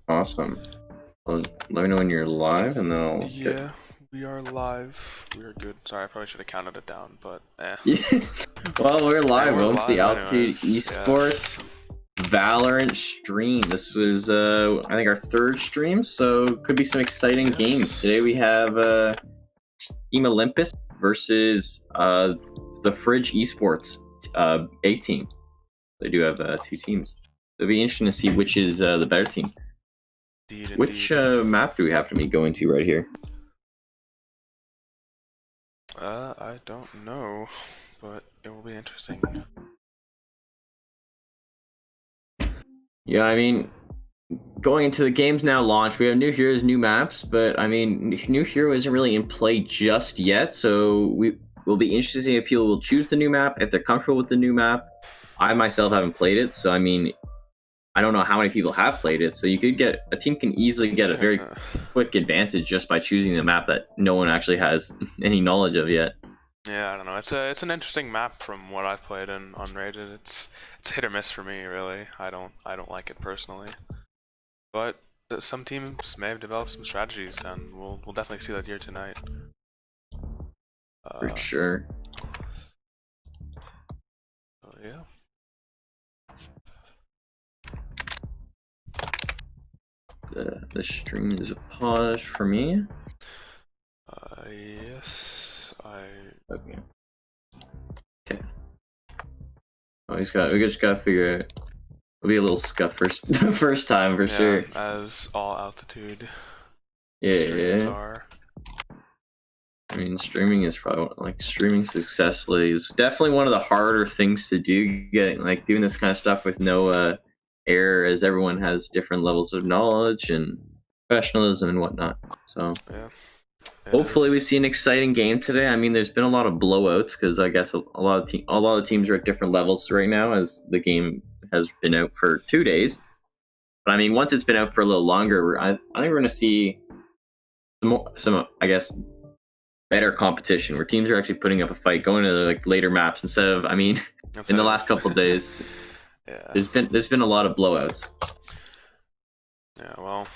Awesome. Well, let me know when you're live, and then I'll Yeah, we are live. We are good. Sorry, I probably should have counted it down, but eh. Yeah. Well, we're live. we're Welcome to the live Altitude anyways, Esports Valorant stream. This was, I think, our third stream, so could be some exciting games. Today we have Team Olympus versus the Fridge Esports A team. They do have two teams. It'll be interesting to see which is the better team. Indeed, Which map do we have to be going to right here? I don't know, but it will be interesting. Yeah, I mean, going into the game's now launched, we have new heroes, new maps, but I mean, new hero isn't really in play just yet, so we will be interested to see if people will choose the new map, if they're comfortable with the new map. I myself haven't played it, so I mean, I don't know how many people have played it, so you could get, a team can easily get a very quick advantage just by choosing the map that no one actually has any knowledge of yet. Yeah, I don't know. It's an interesting map from what I've played in unrated. It's hit or miss for me, really. I don't like it personally, but some teams may have developed some strategies, and we'll definitely see that here tonight. For sure. So yeah. The stream is paused for me. Yes, Okay. Okay. Oh, we just gotta figure it. It'll be a little scuff first time for sure. As all altitude Yeah. are. I mean, streaming is probably like streaming successfully is definitely one of the harder things to do. Getting like doing this kind of stuff with no error, as everyone has different levels of knowledge and professionalism and whatnot. So yeah. Hopefully we see an exciting game today. I mean, there's been a lot of blowouts because I guess a lot of teams are at different levels right now, as the game has been out for 2 days. But I mean, once it's been out for a little longer, I think we're going to see some I guess better competition where teams are actually putting up a fight, going to like later maps instead of. I mean, in the last couple of days, yeah, there's been a lot of blowouts. Yeah, well,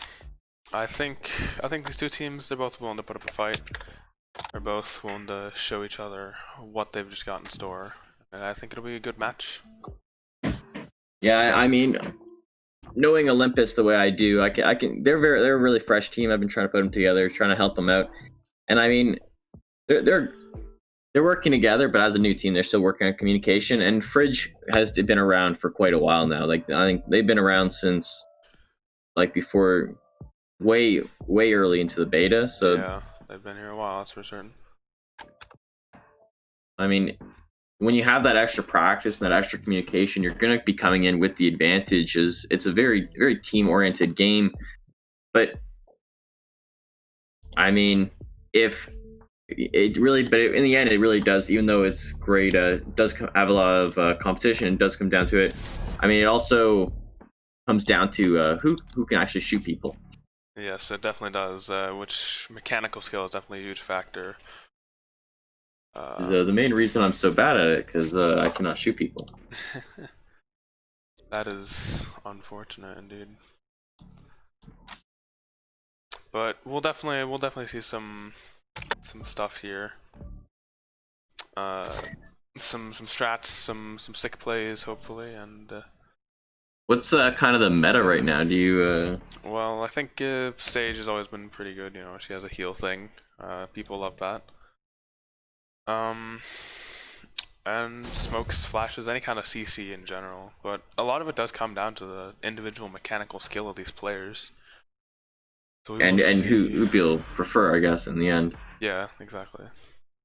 I think these two teams, they're both willing to put up a fight. They're both willing to show each other what they've just got in store, and I think it'll be a good match. Yeah, I mean, knowing Olympus the way I do, I can. They're a really fresh team. I've been trying to put them together, trying to help them out, and I mean, they're working together. But as a new team, they're still working on communication. And Fridge has been around for quite a while now. Like I think they've been around since like before. Way early into the beta, so yeah, they've been here a while, that's for certain. I mean, when you have that extra practice and that extra communication, you're going to be coming in with the advantages. It's a very team-oriented game, but I mean, if it really, but in the end, it really does. Even though it's great, it does have a lot of competition. It does come down to it. I mean, it also comes down to who can actually shoot people. Yes, it definitely does. Which mechanical skill is definitely a huge factor. The main reason I'm so bad at it because I cannot shoot people. That is unfortunate indeed. But we'll definitely see some stuff here. Some strats, some sick plays hopefully, and. What's kind of the meta right now? Do you? Well, I think Sage has always been pretty good. You know, she has a heal thing. People love that. And smokes, flashes, any kind of CC in general. But a lot of it does come down to the individual mechanical skill of these players. So and who people prefer, I guess, in the end. Yeah, exactly.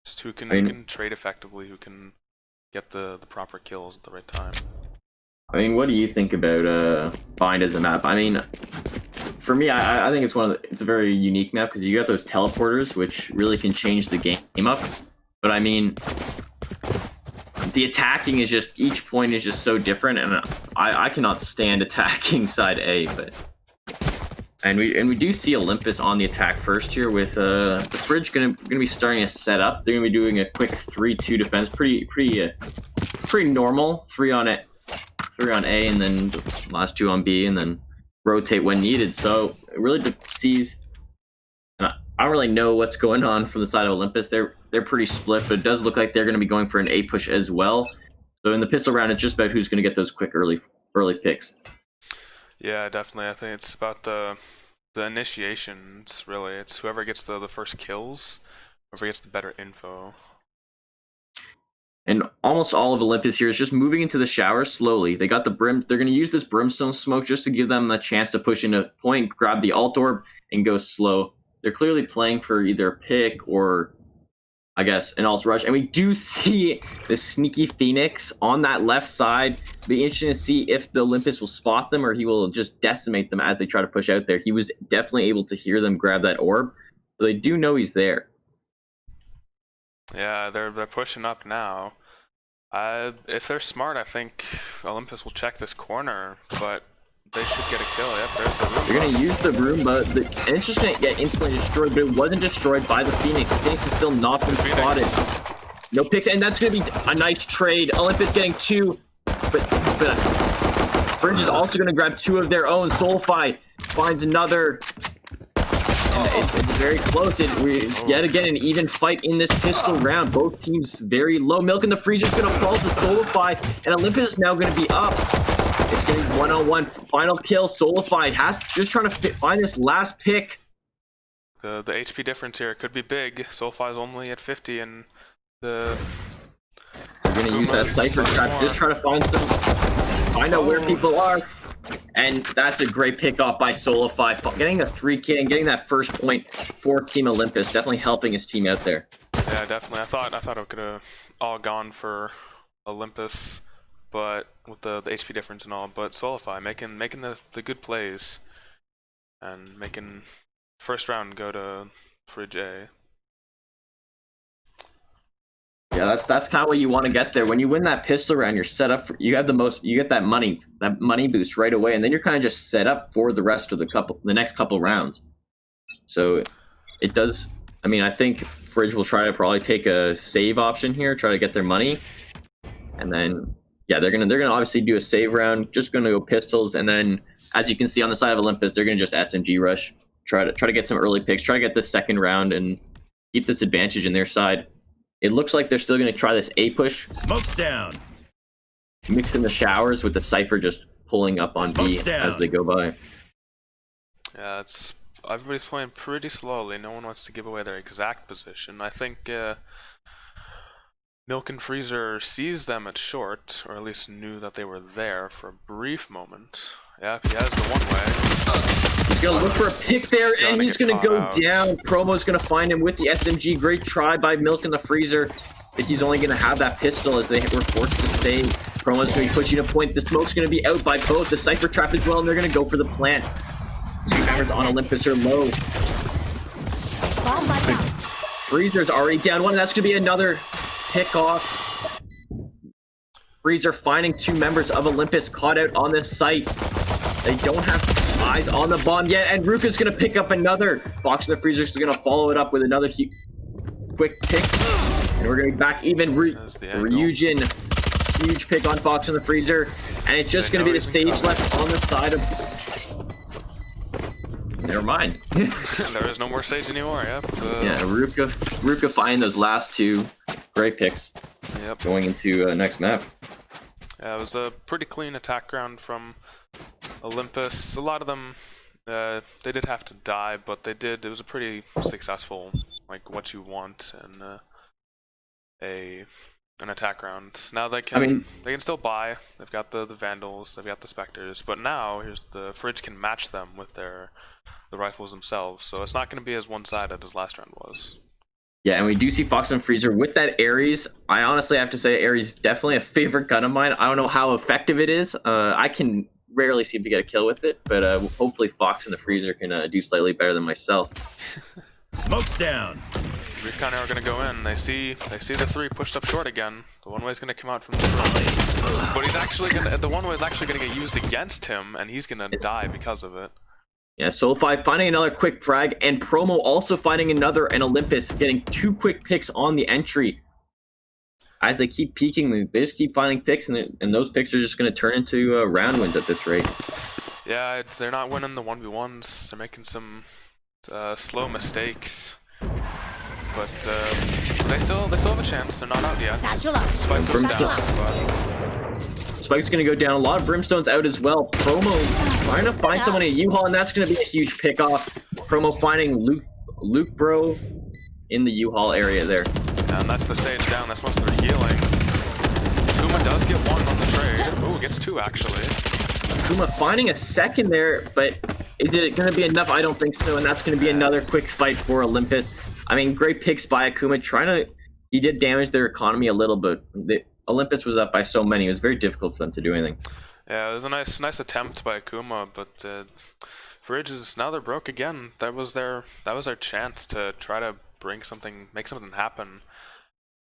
Just who can trade effectively, who can get the proper kills at the right time. I mean, what do you think about Bind as a map? I mean, for me, I think it's a very unique map because you got those teleporters, which really can change the game up. But I mean, the attacking is just, each point is just so different, and I cannot stand attacking side A. And we do see Olympus on the attack first here with the Fridge gonna be starting to set up. They're gonna be doing a quick 3-2 defense, pretty normal. 3 on A, and then last 2 on B, and then rotate when needed. So it really sees. I don't really know what's going on from the side of Olympus. They're pretty split, but it does look like they're going to be going for an A push as well. So in the pistol round, it's just about who's going to get those quick early picks. Yeah, definitely. I think it's about the initiations. Really, it's whoever gets the first kills, whoever gets the better info. And almost all of Olympus here is just moving into the shower slowly. They got the brim. They're going to use this brimstone smoke just to give them a chance to push into point, grab the alt orb, and go slow. They're clearly playing for either a pick or, I guess, an alt rush. And we do see the sneaky Phoenix on that left side. It'll be interesting to see if the Olympus will spot them or he will just decimate them as they try to push out there. He was definitely able to hear them grab that orb, so they do know he's there. Yeah, they're pushing up now. If they're smart, I think Olympus will check this corner, but they should get a kill. Yep, there's the Roomba. They're going to use the Roomba, and it's just going to get instantly destroyed, but it wasn't destroyed by the Phoenix. The Phoenix has still not been spotted. No picks, and that's going to be a nice trade. Olympus getting 2, but Fringe is also going to grab 2 of their own. Soulfy finds another. And it's very close. Yet again, an even fight in this pistol round. Both teams very low. Milk in the Freezer is going to fall to Soulify, and Olympus is now going to be up. It's getting 1-on-1. Final kill. Soulify just trying to find this last pick. The HP difference here could be big. Soulfy is only at 50, and they're going to use that Cypher trap. Just try to find out where people are. And that's a great pick off by Soulify. Getting a 3K and getting that first point for Team Olympus. Definitely helping his team out there. Yeah, definitely. I thought it could have all gone for Olympus, but with the HP difference and all. But Soulify making the good plays and making first round go to Fridge A. Yeah, that's kind of what you want to get there. When you win that pistol round, you're set up for, you get that money boost right away, and then you're kind of just set up for the rest of the next couple rounds. So it does. I mean, I think Fridge will try to probably take a save option here, try to get their money, and then yeah, they're gonna obviously do a save round. Just gonna go pistols, and then as you can see on the side of Olympus, they're gonna just SMG rush, try to get some early picks, try to get the second round, and keep this advantage in their side. It looks like they're still going to try this A push. Smokes down. Mixed in the showers with the Cypher just pulling up on B as they go by. Yeah, everybody's playing pretty slowly. No one wants to give away their exact position. I think Milk and Freezer sees them at short, or at least knew that they were there for a brief moment. Yeah, he has the one way. He's going to look for a pick there, and he's going to go down. Promo's going to find him with the SMG. Great try by Milk in the Freezer, but he's only going to have that pistol as they were forced to save. Promo's going to be pushing a point. The smoke's going to be out by both. The Cypher trap as well, and they're going to go for the plant. 2 members on Olympus are low. Freezer's already down one, and that's going to be another pick off. Freezer finding 2 members of Olympus caught out on this site. They don't have eyes on the bomb yet, and Ruka's going to pick up another. Fox and the Freezer's going to follow it up with another quick pick. And we're going to be back even. Ryujin, huge pick on Fox and the Freezer. And it's just going to be the Sage left on the side of... Never mind. There is no more Sage anymore, yep. Yeah, Ruka finding those last 2 great picks. Yep. Going into next map. Yeah, it was a pretty clean attack round from Olympus. A lot of them, they did have to die, but it was a pretty successful, like, what you want in an attack round. Now they can still buy. They've got the Vandals, they've got the Spectres, but now the Fridge can match them with the rifles themselves, so it's not going to be as one-sided as last round was. Yeah, and we do see Fox and Freezer with that Ares. I honestly have to say Ares is definitely a favorite gun of mine. I don't know how effective it is. I can rarely seem to get a kill with it, but hopefully Fox and the Freezer can do slightly better than myself. Smokes down. Recon are going to go in. They see the 3 pushed up short again. The one way is going to come out from the front. But the one way is actually going to get used against him, and he's going to die because of it. Yeah, Soulfy finding another quick frag, and Promo also finding another, and Olympus getting 2 quick picks on the entry. As they keep peeking, they just keep finding picks, and those picks are just going to turn into round wins at this rate. Yeah, they're not winning the 1v1s. They're making some slow mistakes. But they still have a chance. They're not out yet. Satchel out. Spike goes Satchel down, out. but Spike's gonna go down. A lot of Brimstone's out as well. Promo trying to find someone at U-Haul, and that's gonna be a huge pickoff. Promo finding Luke Bro in the U-Haul area there. and that's the stage down. That's most of their healing. Kuma does get one on the trade. Ooh, gets two actually. Kuma finding a second there, but is it going to be enough? I don't think so, and that's going to be another quick fight for Olympus. I mean, great picks by Akuma. He did damage their economy a little bit. Olympus was up by so many. It was very difficult for them to do anything. Yeah, it was a nice attempt by Akuma, but Fridge is now they're broke again. That was their chance to try to make something happen.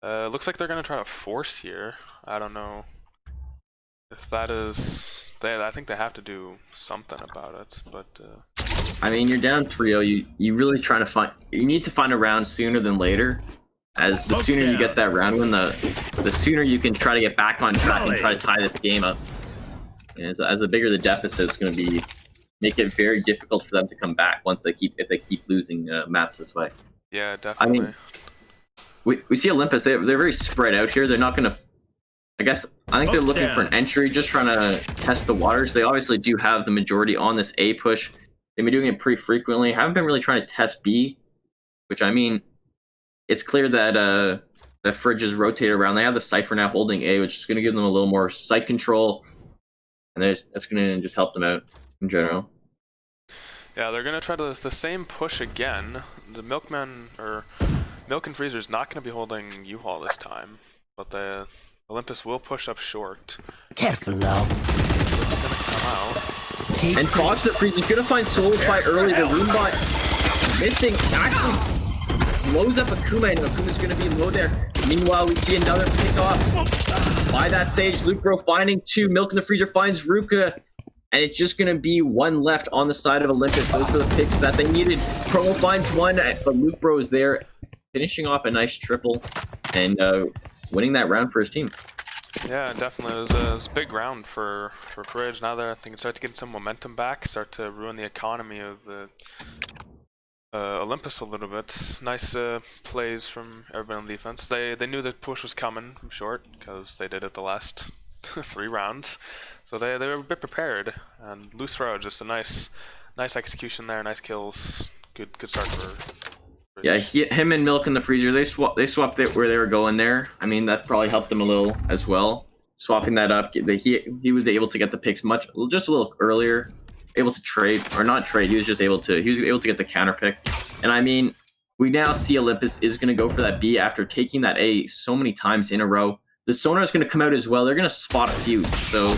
Looks like they're gonna try to force here. I don't know if that is. I think they have to do something about it, but. I mean, you're down 3-0. You really trying to find. You need to find a round sooner than later. As the sooner you get that round win, the sooner you can try to get back on track and try to tie this game up. And as the bigger the deficit, it's going to be make it very difficult for them to come back if they keep losing maps this way. Yeah, definitely. I mean, we see Olympus. They're very spread out here. They're not going to. I think they're looking for an entry, just trying to test the waters. They obviously do have the majority on this A push. They've been doing it pretty frequently. Haven't been really trying to test B, which I mean, it's clear that the Fridge is rotated around. They have the Cypher now holding A, which is going to give them a little more site control, and that's going to just help them out in general. Yeah, they're going to try the same push again. The Milk and Freezer is not going to be holding U-Haul this time, but the Olympus will push up short. Careful now. It's going to come out. And Fox the Freeze is going to find Solify early. The Roombot missing actually blows up Akuma, and Akuma's going to be low there. Meanwhile, we see another pickoff by that Sage. Luke Bro finding two. Milk in the Freezer finds Ruka. And it's just going to be one left on the side of Olympus. Those were the picks that they needed. Promo finds one, but Luke Bro is there, finishing off a nice triple and winning that round for his team. Yeah, definitely. It was a big round for Fridge. Now I think it start to get some momentum back, start to ruin the economy of the Olympus a little bit. Nice plays from everybody on defense. They knew the push was coming from short because they did it the last 3 rounds, so they were a bit prepared. And loose throw, just a nice execution there, nice kills, good start for Fridge. Yeah, him and Milk in the Freezer, they swapped it where they were going there. I mean, that probably helped them a little as well. Swapping that up, he was able to get the picks just a little earlier, able to trade, or not trade, he was able to get the counter pick. And I mean, we now see Olympus is going to go for that B after taking that A so many times in a row. The sonar is going to come out as well. They're going to spot a few, so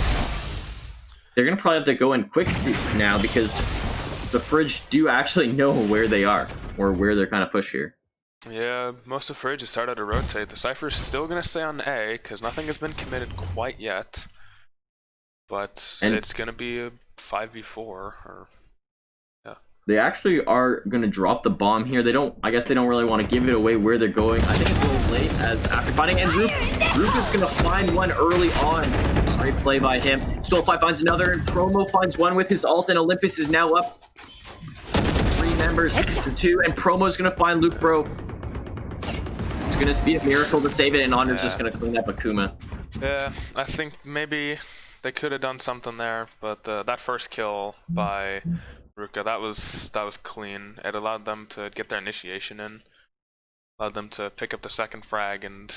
they're going to probably have to go in quick now because the Fridge do actually know where they are or where they're kind of push here. Yeah, most of Fridge has started to rotate. The Cypher's still going to stay on A because nothing has been committed quite yet, but it's going to be a 5v4 or. They actually are going to drop the bomb here. I guess they don't really want to give it away where they're going. I think it's a little late as after finding, and Rook is going to find one early on. Great play by him. Stolfy finds another, and Promo finds one with his ult, and Olympus is now up 3 members to 2, and Promo's going to find Luke Bro. It's going to be a miracle to save it, and Honor's just going to clean up Akuma. Yeah, I think maybe they could have done something there, but that first kill by Ruka, that was clean. It allowed them to get their initiation in, allowed them to pick up the second frag, and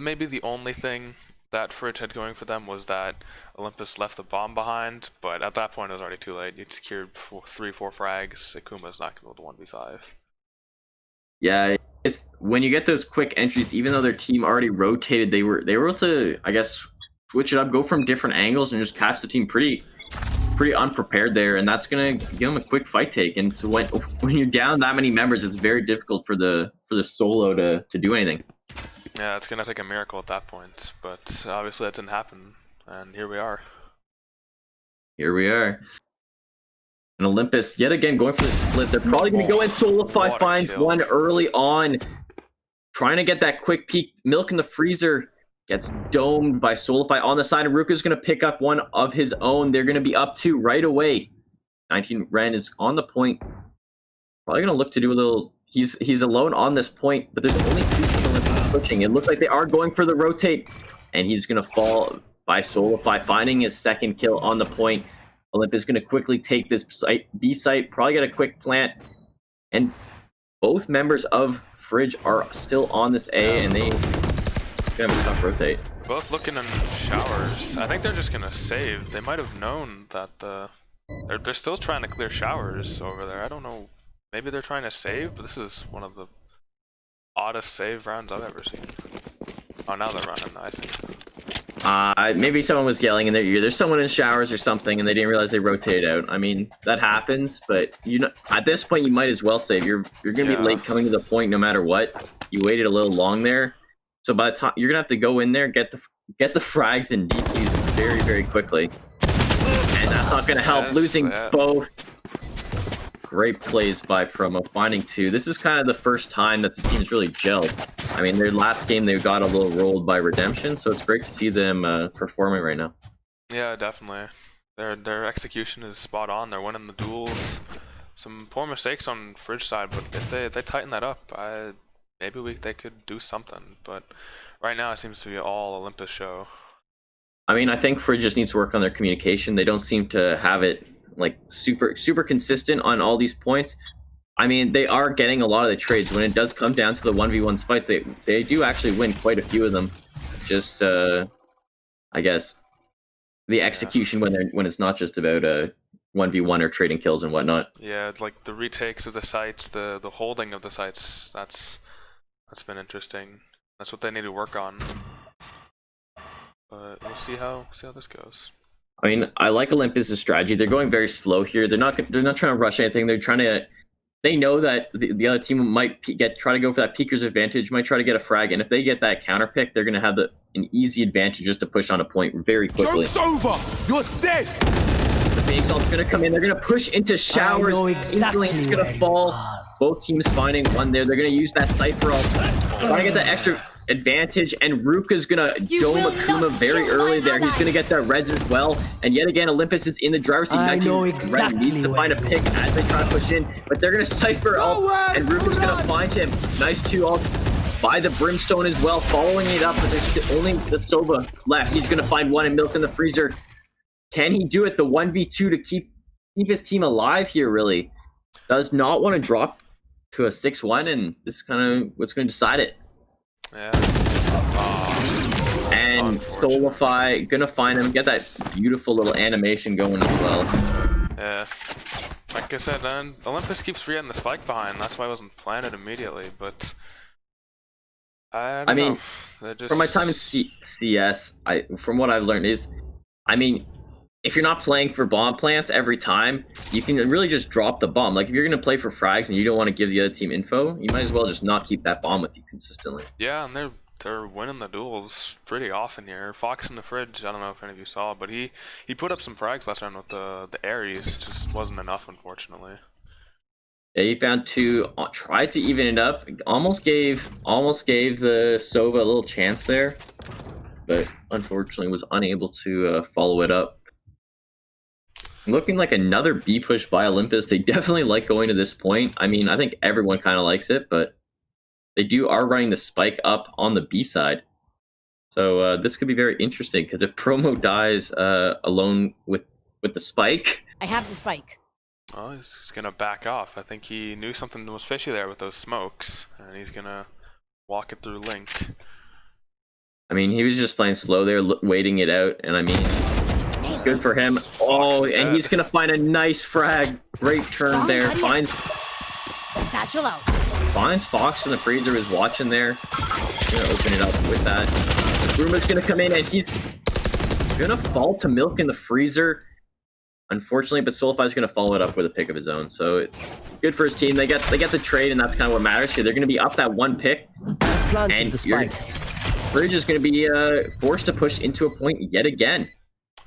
maybe the only thing that Fridge had going for them was that Olympus left the bomb behind, but at that point it was already too late. You'd secured 3-4 frags. Akuma's not going to be able to 1v5. Yeah, it's when you get those quick entries, even though their team already rotated, they were able to, I guess, switch it up, go from different angles, and just catch the team pretty unprepared there, and that's gonna give them a quick fight take. And so when you're down that many members, it's very difficult for the solo to do anything. Yeah, it's gonna take a miracle at that point, but obviously that didn't happen, and here we are. And Olympus yet again going for the split. They're probably gonna go in. Solify finds one early on, trying to get that quick peek. Milk in the Freezer gets domed by Solify on the side, and Ruka's going to pick up one of his own. They're going to be up 2 right away. 19 Ren is on the point. Probably gonna look to do a little. He's alone on this point, but there's only 2 Team Olympics pushing. It looks like they are going for the rotate, and he's gonna fall by Solify, finding his second kill on the point. Olympus gonna quickly take this B site, probably get a quick plant, and both members of Fridge are still on this A, and they gonna have a tough rotate. Both looking in showers. I think they're just gonna save. They might have known that they're still trying to clear showers over there. I don't know. Maybe they're trying to save, but this is one of the oddest save rounds I've ever seen. Oh, now they're running. I see. Maybe someone was yelling in their ear. There's someone in showers or something, and they didn't realize they rotated out. I mean, that happens, but at this point, you might as well save. You're gonna be late coming to the point no matter what. You waited a little long there, so by the time you're gonna have to go in there, get the frags and DQs very, very quickly, and that's not gonna help. Losing both. Great plays by Promo, finding 2. This is kind of the first time that this team's really gelled. I mean, their last game they got a little rolled by Redemption, so it's great to see them performing right now. Yeah, definitely. Their execution is spot on. They're winning the duels. Some poor mistakes on Fridge side, but if they tighten that up, maybe they could do something. But right now it seems to be all Olympus show. I mean, I think Fridge just needs to work on their communication. They don't seem to have it like super consistent on all these points. I mean, they are getting a lot of the trades. When it does come down to the 1v1 fights, they do actually win quite a few of them. Just I guess the execution when it's not just about 1v1 or trading kills and whatnot. Yeah, it's like the retakes of the sites, the holding of the sites. That's been interesting. That's what they need to work on. But we'll see how this goes. I mean, I like Olympus' strategy. They're going very slow here. They're not trying to rush anything. They're trying to. They know that the other team might try to go for that peeker's advantage, might try to get a frag, and if they get that counter pick, they're going to have an easy advantage just to push on a point very quickly. Joke's over! You're dead! The Phoenix ult's going to come in. They're going to push into showers. Instantly, it's going to fall. Both teams finding one there. They're going to use that Cypher ult, trying to get that extra advantage, and Ruka's gonna dome Akuma very early there. He's gonna get that res as well, and yet again Olympus is in the driver's seat. 19 Red needs to find a pick as they try to push in, but they're gonna Cypher ult, and Ruka's gonna find him. Nice 2 ults by the Brimstone as well, following it up, but there's only the Sova left. He's gonna find one and Milk in the freezer. Can he do it? The 1v2 to keep his team alive here really. Does not want to drop to a 6-1, and this is kind of what's going to decide it. Yeah. And Solify gonna find him, get that beautiful little animation going as well. Yeah. Like I said, Olympus keeps forgetting the spike behind. That's why I wasn't planted immediately. But I mean, just... from my time in CS, from what I've learned is, I mean, if you're not playing for bomb plants every time, you can really just drop the bomb. Like if you're gonna play for frags and you don't want to give the other team info, you might as well just not keep that bomb with you consistently. Yeah, and they're winning the duels pretty often here. Fox in the Fridge, I don't know if any of you saw, but he put up some frags last round with the Ares, just wasn't enough, unfortunately. Yeah, he found 2, tried to even it up, almost gave the Sova a little chance there, but unfortunately was unable to follow it up. Looking like another B push by Olympus. They definitely like going to this point. I mean, I think everyone kind of likes it, but they are running the spike up on the B side. So this could be very interesting, because if Promo dies alone with the spike... I have the spike. Oh, he's going to back off. I think he knew something was fishy there with those smokes, and he's going to walk it through Link. I mean, he was just playing slow there, waiting it out, and I mean... Good for him. Oh, and he's going to find a nice frag. Great turn there. Finds Satchel out. Finds Fox in the freezer, is watching there. Going to open it up with that. Ruma's going to come in, and he's going to fall to Milk in the freezer. Unfortunately, but Solify's going to follow it up with a pick of his own. So it's good for his team. They get the trade, and that's kind of what matters here. They're going to be up that 1 pick. And the spike. Fridge is going to be forced to push into a point yet again.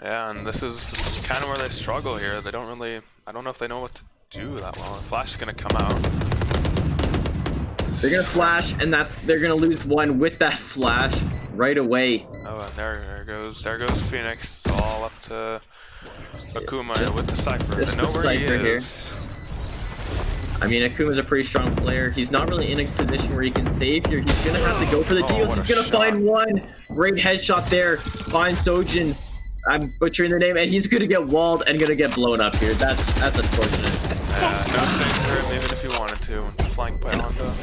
Yeah, and this is kind of where they struggle here. They don't really... I don't know if they know what to do that well. Flash is going to come out. They're gonna flash, and they're gonna lose one with that flash right away. Oh, and there goes Phoenix. It's all up to Akuma Just- with the Cypher. just They know the where he Cypher here. is. I mean, Akuma's a pretty strong player. He's not really in a position where he can save here. He's gonna have to go for the Oh, deals. what He's a gonna shot. find one. Great headshot there. Finds Sojin. I'm butchering the name, and he's gonna get walled and gonna get blown up here. That's unfortunate. No save for him even if he wanted to. Flank by Honda.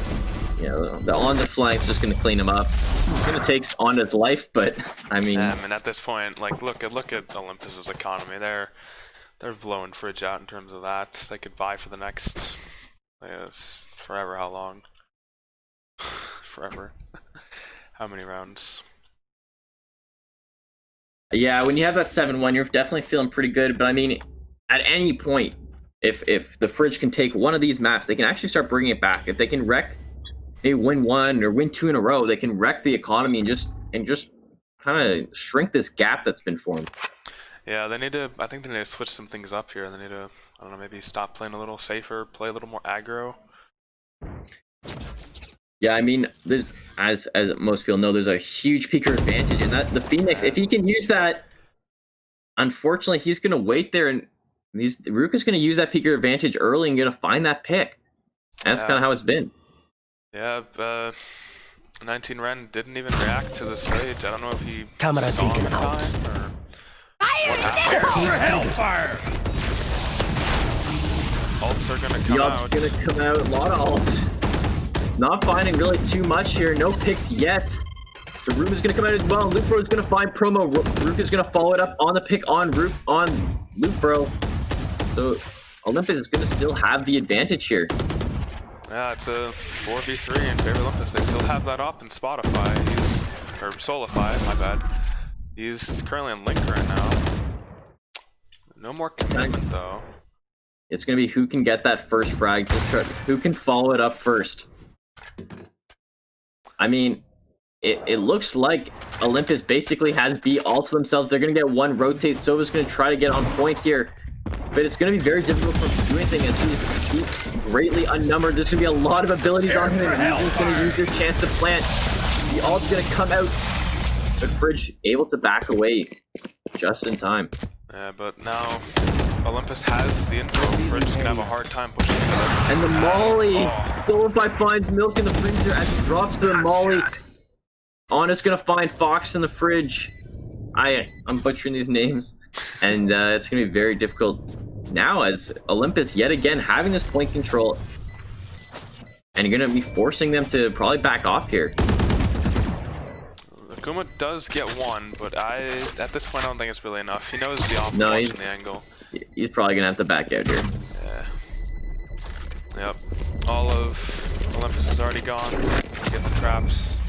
Yeah, the on the flank's just gonna clean him up. It's gonna take Onda's life, but I mean, And at this point, like, look at Olympus's economy. They're blowing Fridge out in terms of that. They could buy for the next, forever. How long? Forever. How many rounds? yeah, when you have that 7-1, you're definitely feeling pretty good. But I mean, at any point, if the Fridge can take one of these maps, they can actually start bringing it back. If they can wreck, they win one or win two in a row, they can wreck the economy and just kind of shrink this gap that's been formed. Yeah, they need to. I think they need to switch some things up here. They need to, I don't know, maybe stop playing a little safer, play a little more aggro. Yeah, I mean, there's as most people know, there's a huge peaker advantage, and that the Phoenix, if he can use that, unfortunately, he's gonna wait there, and Rook is gonna use that peaker advantage early and gonna find that pick. And that's Yeah. kind of how it's been. Yeah, 19 Ren didn't even react to the stage. I don't know if he Camera saw him taken in out. time or Fire in the For hellfire! ults are gonna come Yob's out. gonna come out, a lot of ults. Not finding really too much here, no picks yet. The Room is gonna come out as well. Luke Bro is gonna find promo. Rook is gonna follow it up on the pick on Luke Bro. So Olympus is gonna still have the advantage here. Yeah, it's a 4v3 in favor of Olympus. They still have that up in Spotify. Or Solify, my bad. He's currently on Link right now. No more commitment though. It's gonna be who can get that first frag, who can follow it up first. I mean, it looks like Olympus basically has B all to themselves. They're gonna get one rotate. Sova's gonna try to get on point here, but it's gonna be very difficult for him to do anything as he's greatly unnumbered. There's gonna be a lot of abilities on him, and he's gonna use this chance to plant. The ult's gonna come out, but Fridge able to back away just in time. Yeah, but now Olympus has the info. Fridge can have a hard time pushing this. And the Molly! Oh. Solify finds Milk in the freezer as he drops to the Molly. Honest gonna find Fox in the fridge. I'm butchering these names. And it's gonna be very difficult now as Olympus yet again having this point control. And you're gonna be forcing them to probably back off here. Akuma does get one, but at this point I don't think it's really enough. He knows the off No, watching the angle. He's probably gonna have to back out here. Yeah. Yep. All of Olympus is already gone. Get the traps.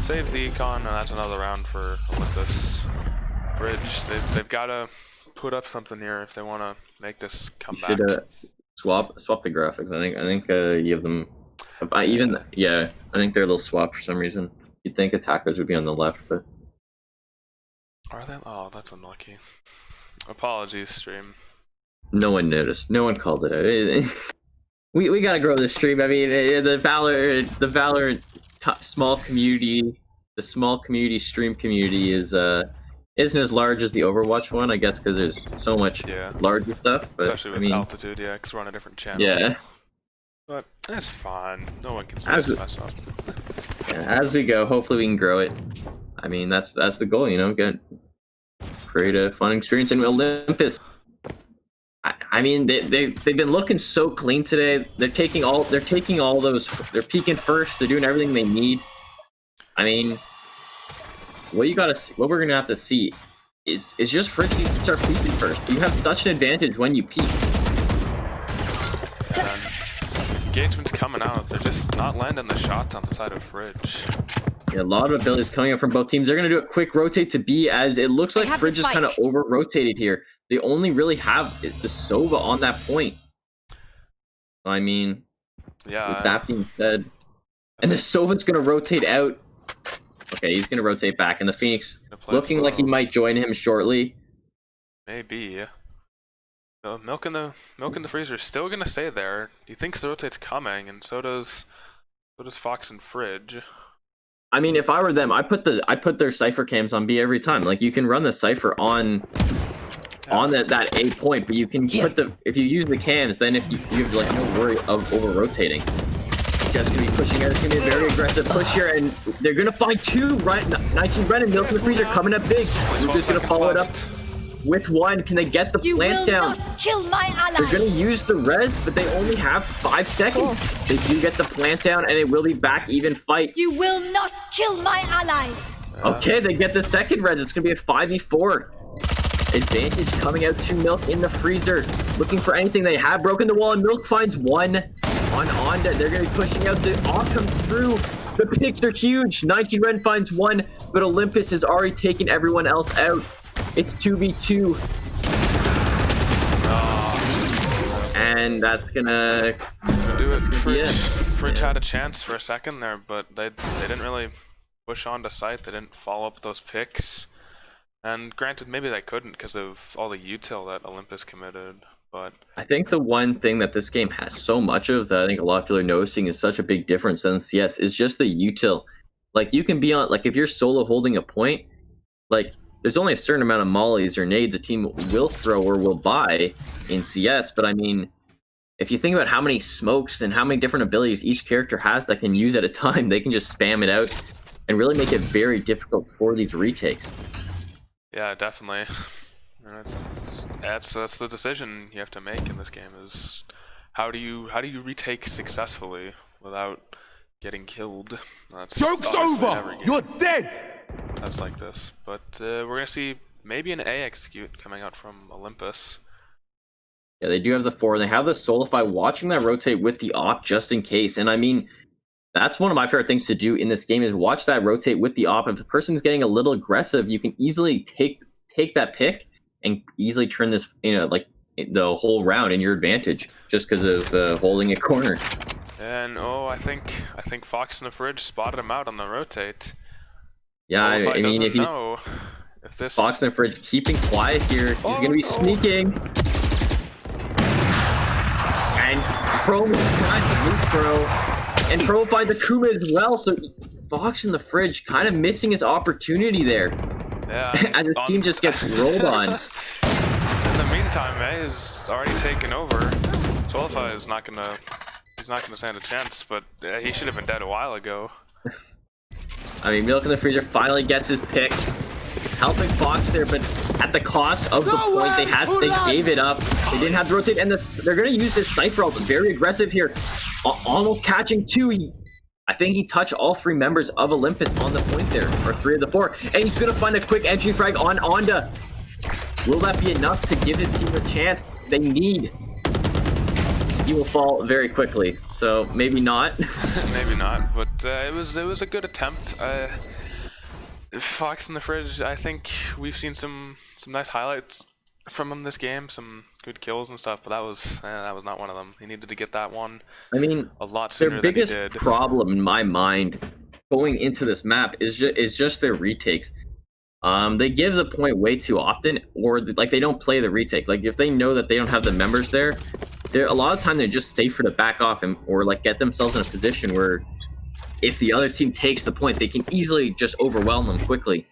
Save the econ, and that's another round for Olympus. Bridge. They've got to put up something here if they want to make this come You back. should swap the graphics. I think you have them. I think they're a little swapped for some reason. You'd think attackers would be on the left, but Are they? Oh, that's unlucky. Apologies, stream. no one noticed. No one called it out. We gotta grow this stream. I mean, the Valor small community, the small community stream community isn't as large as the Overwatch one, I guess, because there's so much Yeah. larger stuff. But Especially with I mean, altitude, yeah, because we're on a different channel. yeah, But it's fine. No one can say As- this mess up. as we go, hopefully we can grow it. I mean, that's the goal, get create a fun experience in Olympus. I mean, they've been looking so clean today. They're taking all those. They're peeking first. They're doing everything they need. I mean, what we're gonna have to see is just Fridge needs to start peeking first. You have such an advantage when you peek. And engagement's coming out. They're just not landing the shots on the side of Fridge. Yeah, a lot of abilities coming up from both teams. They're gonna do a quick rotate to B as it looks like have Fridge the is kind of spike. over rotated here. They only really have the Sova on that point. I mean, Yeah. with that being said, and the Sova's gonna rotate out. Okay, he's gonna rotate back, and the Phoenix Gonna play looking like he slow. might join him shortly. Maybe. So milk in the freezer is still gonna stay there. He thinks the rotate's coming, and so does So does Fox and Fridge. I mean, if I were them, I put their cipher cams on B every time. Like you can run the cipher on that A point, but you can put if you use the cams, then if you have like no worry of over rotating. Just gonna be pushing out. It's gonna be a very aggressive push here, and they're gonna find two. Right, 19 Ren and Milk in the freezer coming up big. We're just gonna follow it up with one. Can they get the You plant will down? not kill my They're ally. gonna use the res, but they only have 5 seconds. They do get the plant down, and it will be back even fight. You will not kill my ally. Okay, they get the second res. It's gonna be a 5v4. Advantage coming out to Milk in the freezer, looking for anything. They have broken the wall, and Milk finds one on Onda. They're gonna be pushing out. The off come through. The picks are huge. 19 Ren finds one, but Olympus has already taken everyone else out. It's 2v2. And that's gonna Do it. be Fridge Yeah. had a chance for a second there, but they didn't really push onto site. They didn't follow up those picks. And granted, maybe they couldn't because of all the util that Olympus committed. But I think the one thing that this game has so much of that I think a lot of people are noticing is such a big difference than CS is just the util. Like you can be on, like if you're solo holding a point, like there's only a certain amount of mollies or nades a team will throw or will buy in CS. But I mean, if you think about how many smokes and how many different abilities each character has that can use at a time, they can just spam it out and really make it very difficult for these retakes. yeah, definitely. And that's the decision you have to make in this game is how do you retake successfully without getting killed. That's Joke's obviously over! every game You're dead! that's like this. But we're gonna see maybe an A execute coming out from Olympus. Yeah, they do have the 4. They have the Solify watching that rotate with the op just in case. And I mean, that's one of my favorite things to do in this game is watch that rotate with the op. If the person's getting a little aggressive, you can easily take that pick and easily turn this, like the whole round in your advantage just because of holding a corner. And I think Fox in the Fridge spotted him out on the rotate. Yeah, I Solify mean, doesn't if you know if this Fox in the Fridge keeping quiet here, he's going to be sneaking. And Pro will find the loot Pro. And Pro will find the Kuma as well, so Fox in the Fridge kind of missing his opportunity there. yeah, As his team just gets rolled on. In the meantime, A is already taken over. Solify is not gonna stand a chance, but he should have been dead a while ago. I mean, Milk in the Freezer finally gets his pick. Helping Fox there, but at the cost of the point, they gave it up. They didn't have to rotate, and they're going to use this Cypher ult, very aggressive here. Almost catching 2. I think he touched all 3 members of Olympus on the point there, or 3 of the 4. And he's going to find a quick entry frag on Onda. Will that be enough to give his team a chance? They need. He will fall very quickly, so maybe not. Maybe not, but it was a good attempt. Fox in the Fridge, I think we've seen some nice highlights from him this game, some good kills and stuff, but that was not one of them. He needed to get that one I mean, a lot sooner their than he biggest did. problem in my mind going into this map is just their retakes. They give the point way too often, or they don't play the retake. Like if they know that they don't have the members there, a lot of time they're just safer to back off or like get themselves in a position where if the other team takes the point, they can easily just overwhelm them quickly.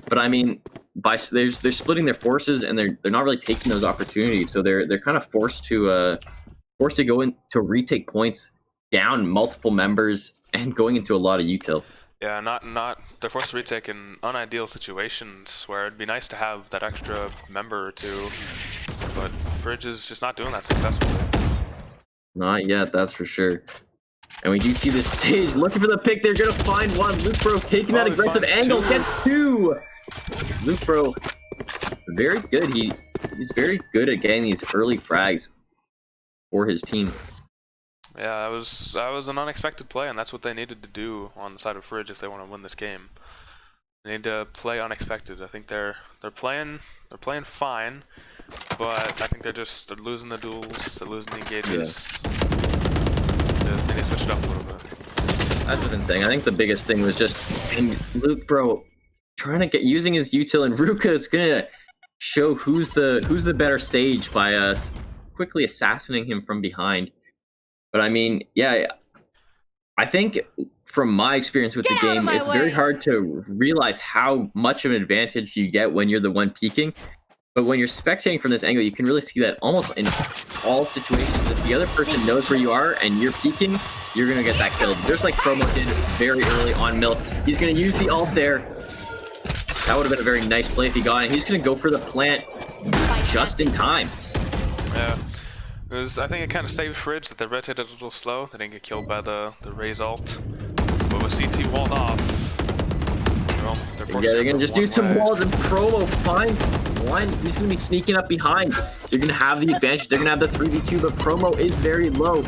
But I mean, they're splitting their forces and they're not really taking those opportunities, so they're kind of forced to go in to retake points down multiple members and going into a lot of util. Yeah, not they're forced to retake in unideal situations where it'd be nice to have that extra member or two, but Fridge is just not doing that successfully. Not yet, that's for sure. And we do see this Sage looking for the pick. They're gonna find one. Luke Bro taking that he aggressive finds angle, 2. gets 2. Luke Bro, very good. He's very good at getting these early frags for his team. Yeah, that was an unexpected play, and that's what they needed to do on the side of Fridge if they want to win this game. They need to play unexpected. I think they're playing fine, but I think they're losing the duels, they're losing the engages. They need to switch it up a little bit. That's what I've been saying. I think the biggest thing was just Luke Bro trying to using his util, and Ruka is gonna show who's the better Sage by quickly assassinating him from behind. But I mean, yeah, I think from my experience with Get the out of game, my it's very way. hard to realize how much of an advantage you get when you're the one peeking. But when you're spectating from this angle, you can really see that almost in all situations, if the other person knows where you are and you're peeking, you're gonna get that kill. Just like Promo did very early on Milk. He's gonna use the ult there. That would have been a very nice play if he got it. He's gonna go for the plant just in time. Yeah. I think it kind of saved Fridge that they rotated a little slow. They didn't get killed by the Raze ult. But with CT walled off, well, Yeah, they're gonna just do some walls, and Promo finds one. He's gonna be sneaking up behind. They're gonna have the advantage. They're gonna have the 3v2, but Promo is very low.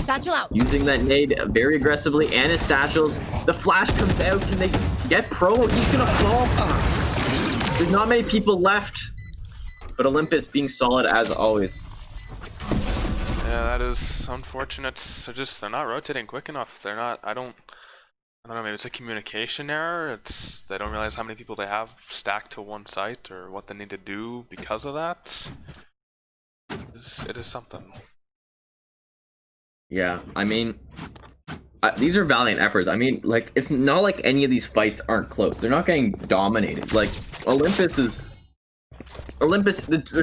Satchel out. Using that nade very aggressively, and his satchels. The flash comes out. Can they get Promo? He's gonna fall. There's not many people left, but Olympus being solid as always. Yeah, that is unfortunate. They're not rotating quick enough. They're not. I don't know. Maybe it's a communication error. They don't realize how many people they have stacked to one site or what they need to do because of that. It is something. Yeah, I mean, these are valiant efforts. I mean, like, it's not like any of these fights aren't close. They're not getting dominated. Like, Olympus, the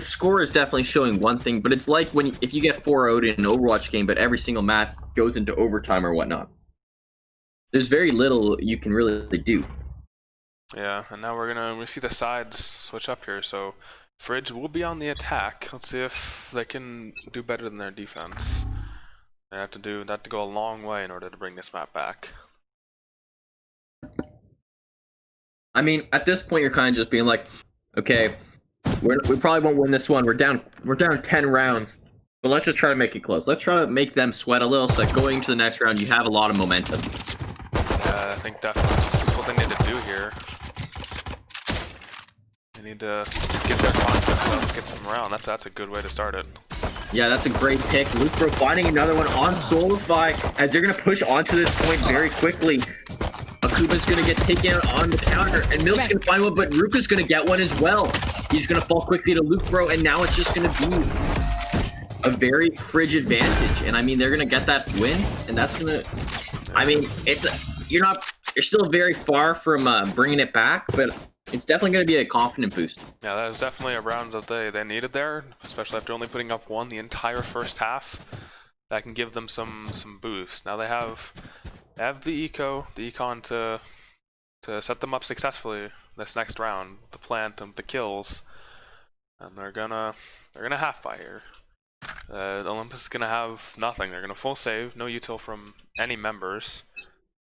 score is definitely showing one thing, but it's like if you get 4-0'd in an Overwatch game, but every single match goes into overtime or whatnot. There's very little you can really do. Yeah, and now we see the sides switch up here. So Fridge will be on the attack. Let's see if they can do better than their defense. They have to go a long way in order to bring this map back. I mean, at this point, you're kind of just being like, okay, we probably won't win this one. We're down 10 rounds, but let's just try to make it close. Let's try to make them sweat a little, so that going to the next round, you have a lot of momentum. I think definitely what they need to do here. They need to get their confidence up, get some round. That's a good way to start it. Yeah, that's a great pick. Lucro finding another one on Solidify as they're going to push onto this point very quickly. Akuma's going to get taken out on the counter, and Milk's going to find one, but Ruka's going to get one as well. He's going to fall quickly to Lucro, and now it's just going to be a very Fridge advantage. And I mean, they're going to get that win, and that's going to... I mean, you're still very far from bringing it back, but it's definitely going to be a confident boost. Yeah, that is definitely a round that they needed there, especially after only putting up one the entire first half. That can give them some boost. Now they have the econ to set them up successfully this next round, the plant and the kills, and they're gonna half buy here. Olympus is gonna have nothing. They're gonna full save, no util from any members.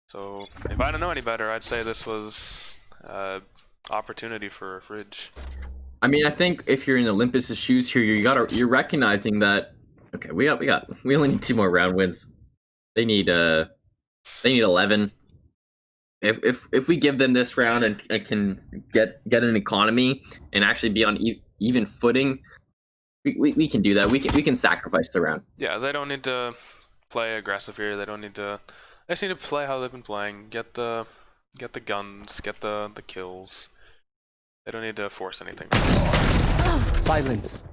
So if I don't know any better, I'd say this was opportunity for Fridge. I mean, I think if you're in Olympus's shoes here, you're recognizing that. Okay, we only need 2 more round wins. They need 11. If we give them this round and can get an economy and actually be on even footing, we can do that. We can sacrifice the round. Yeah, they don't need to play aggressive here. They just need to play how they've been playing. Get the guns, get the kills. They don't need to force anything. Silence.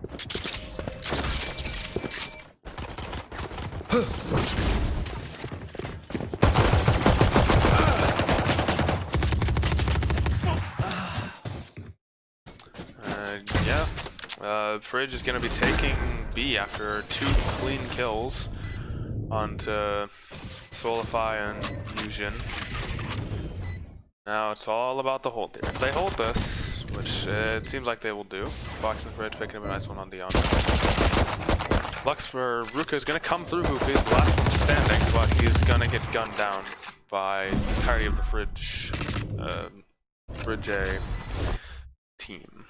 Fridge is going to be taking B after 2 clean kills onto Solify and Fusion. Now it's all about the hold here. If they hold this, which it seems like they will do, Fox and Fridge picking up a nice one on Dion. Lux for Ruka is going to come through Hoop. He's last one standing, but he's going to get gunned down by the entirety of the Fridge A team.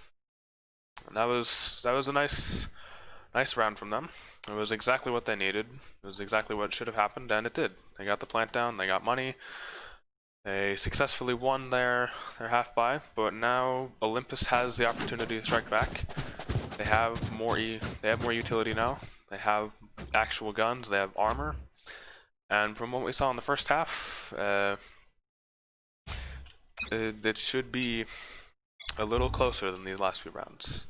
And that was a nice round from them. It was exactly what they needed. It was exactly what should have happened, and it did. They got the plant down, they got money. They successfully won their half buy, but now Olympus has the opportunity to strike back. They have more utility now. They have actual guns, they have armor. And from what we saw in the first half, it should be a little closer than these last few rounds.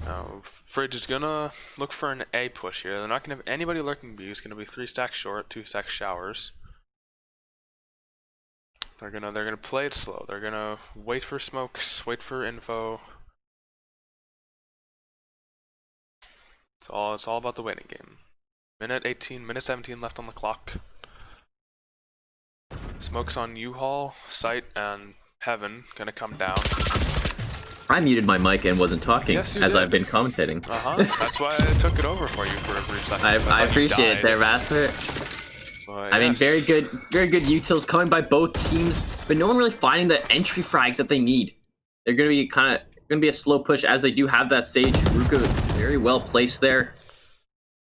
Now, Fridge is gonna look for an A push here. They're not gonna have anybody lurking B. It's gonna be 3 stacks short, 2 stacks showers. They're gonna play it slow. They're gonna wait for smokes, wait for info. It's all about the waiting game. Minute 18, minute 17 left on the clock. Smokes on U-Haul, Sight, and Heaven gonna come down. I muted my mic and wasn't talking Yes, you as did. I've been commentating. That's why I took it over for you for a brief second. I thought you appreciate it died, there, Rasper. but I mean, yes. very good utils coming by both teams, but no one really finding the entry frags that they need. They're gonna be a slow push as they do have that Sage. Ruka very well placed there,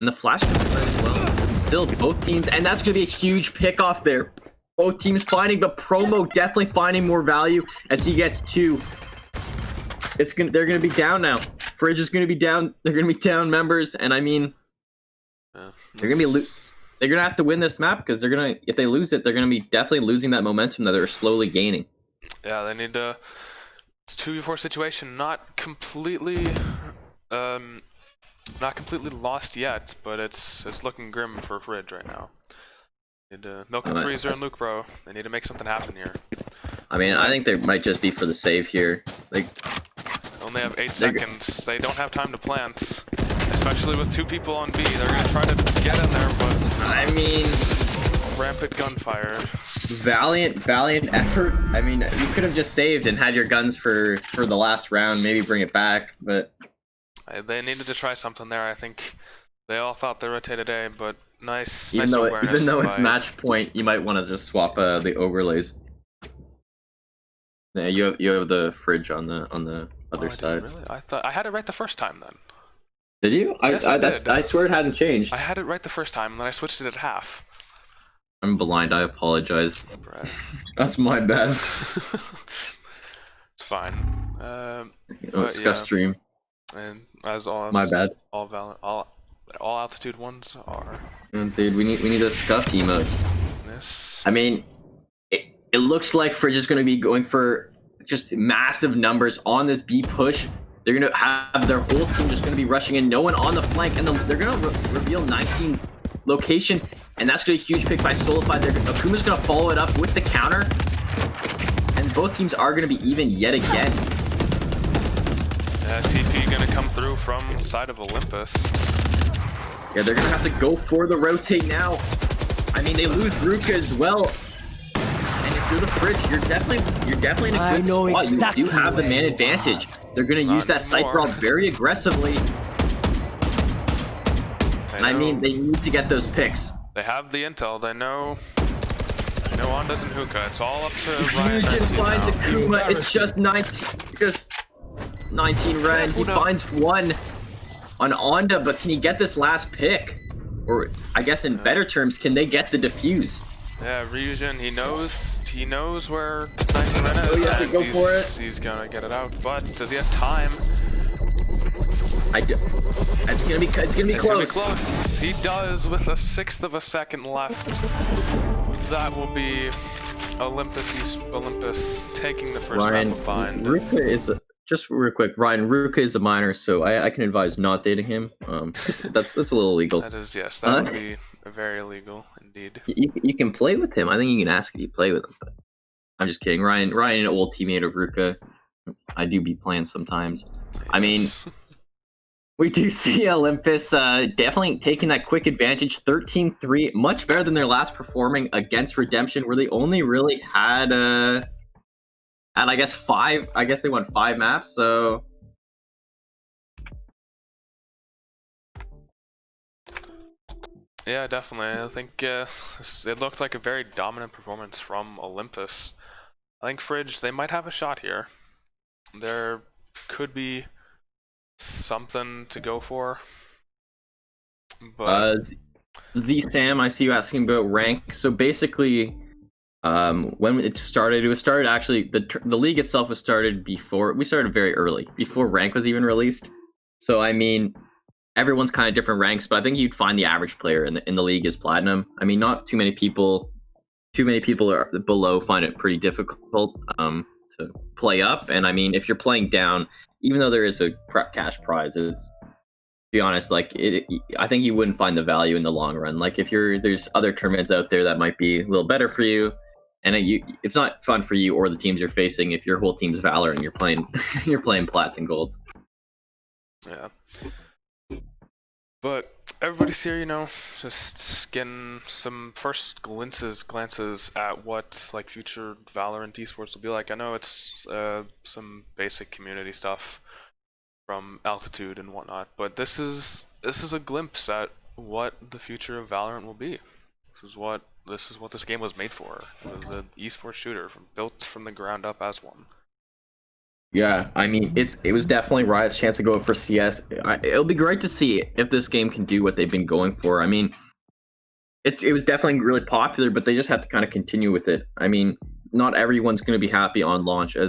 and the flash comes by as well. Still both teams, and that's gonna be a huge pick off there. Both teams finding, but Promo definitely finding more value as he gets 2. They're gonna be down now. Fridge is gonna be down. They're gonna be down members, and I mean, Yeah, they're gonna be they're gonna have to win this map because if they lose it, they're gonna be definitely losing that momentum that they're slowly gaining. Yeah, they need to. It's 2v4 situation, not completely lost yet, but it's looking grim for Fridge right now. Need to Milk and Freezer and Luke Bro. They need to make something happen here. I mean, I think they might just be for the save here. Like, Only have 8 seconds. They don't have time to plant, especially with 2 people on B. They're gonna try to get in there, but I mean, rampant gunfire. valiant effort. I mean, you could have just saved and had your guns for the last round, maybe bring it back, but They needed to try something there. I think they all thought they rotated A, but nice even though awareness it's by- match point, you might want to just swap the overlays. Yeah, you have the Fridge on the Oh, other I side. didn't really? I thought I had it right the first time then. Did you? Yes, I did. I swear it hadn't changed. I had it right the first time, and then I switched it at half. I'm blind. I apologize. Right. That's my bad. It's fine. But Scuff yeah. stream. And as all My bad. all altitude ones are. Dude, we need the Scuff emotes. This. I mean, it looks like Fridge is going to be going for just massive numbers on this B push. They're going to have their whole team just going to be rushing in. No one on the flank, and they're going to reveal 19 location, and that's going to be a huge pick by Solify. Akuma's going to follow it up with the counter, and both teams are going to be even yet again. TP gonna come through from side of Olympus. Yeah, they're going to have to go for the rotate now. I mean, they lose Ruka as well. And if you're the Fridge, you're definitely in a I good know spot. exactly You do have the where man you advantage. They're going to Not use that Cypher anymore. out very aggressively. And I mean, they need to get those picks. They have the intel. They know Ondas and Hookah. It's all up to Ryan. Ryujin 19 finds now. Akuma. It's just 19 Ren. He finds one on Onda, but can he get this last pick? Or I guess in better terms, can they get the defuse? Yeah, Ryujin. He knows where 19 Ren is, Oh, you have to and go for it. he's gonna get it out. But does he have time? It's gonna be It's gonna be close. close. He does with 1/6 of a second left. That will be Olympus taking the first Ryan, map of bind. Ruka is just real quick. Ryan, Ruka is a minor, so I can advise not dating him. That's a little illegal. That is, yes, that would be very illegal indeed. You can play with him. I think you can ask if you play with him. But I'm just kidding. Ryan, an old teammate of Ruka. I do be playing sometimes. I mean, Yes. we do see Olympus definitely taking that quick advantage. 13-3, much better than their last performing against Redemption, where they only really had I guess 5. I guess they won 5 maps. So Yeah, definitely. I think it looked like a very dominant performance from Olympus. I think Fridge, they might have a shot here. There could be something to go for. But Z Sam, I see you asking about rank. So basically, when it started actually the league itself was started before we started very early, before rank was even released. So I mean, everyone's kind of different ranks, but I think you'd find the average player in the league is platinum. I mean, not too many people are below find it pretty difficult to play up. And I mean, if you're playing down, even though there is a cash prize, it's, to be honest, like I think you wouldn't find the value in the long run. Like if there's other tournaments out there that might be a little better for you, and it's not fun for you or the teams you're facing if your whole team's Valor and you're playing you're playing plats and golds. Yeah. But everybody's here, you know, just getting some first glances at what like future Valorant esports will be like. I know it's some basic community stuff from Altitude and whatnot, but this is a glimpse at what the future of Valorant will be. This is what this game was made for. It was an esports shooter built from the ground up as one. Yeah, I mean, it was definitely Riot's chance to go for CS. It'll be great to see if this game can do what they've been going for. I mean, it was definitely really popular, but they just have to kind of continue with it. I mean, not everyone's going to be happy on launch. I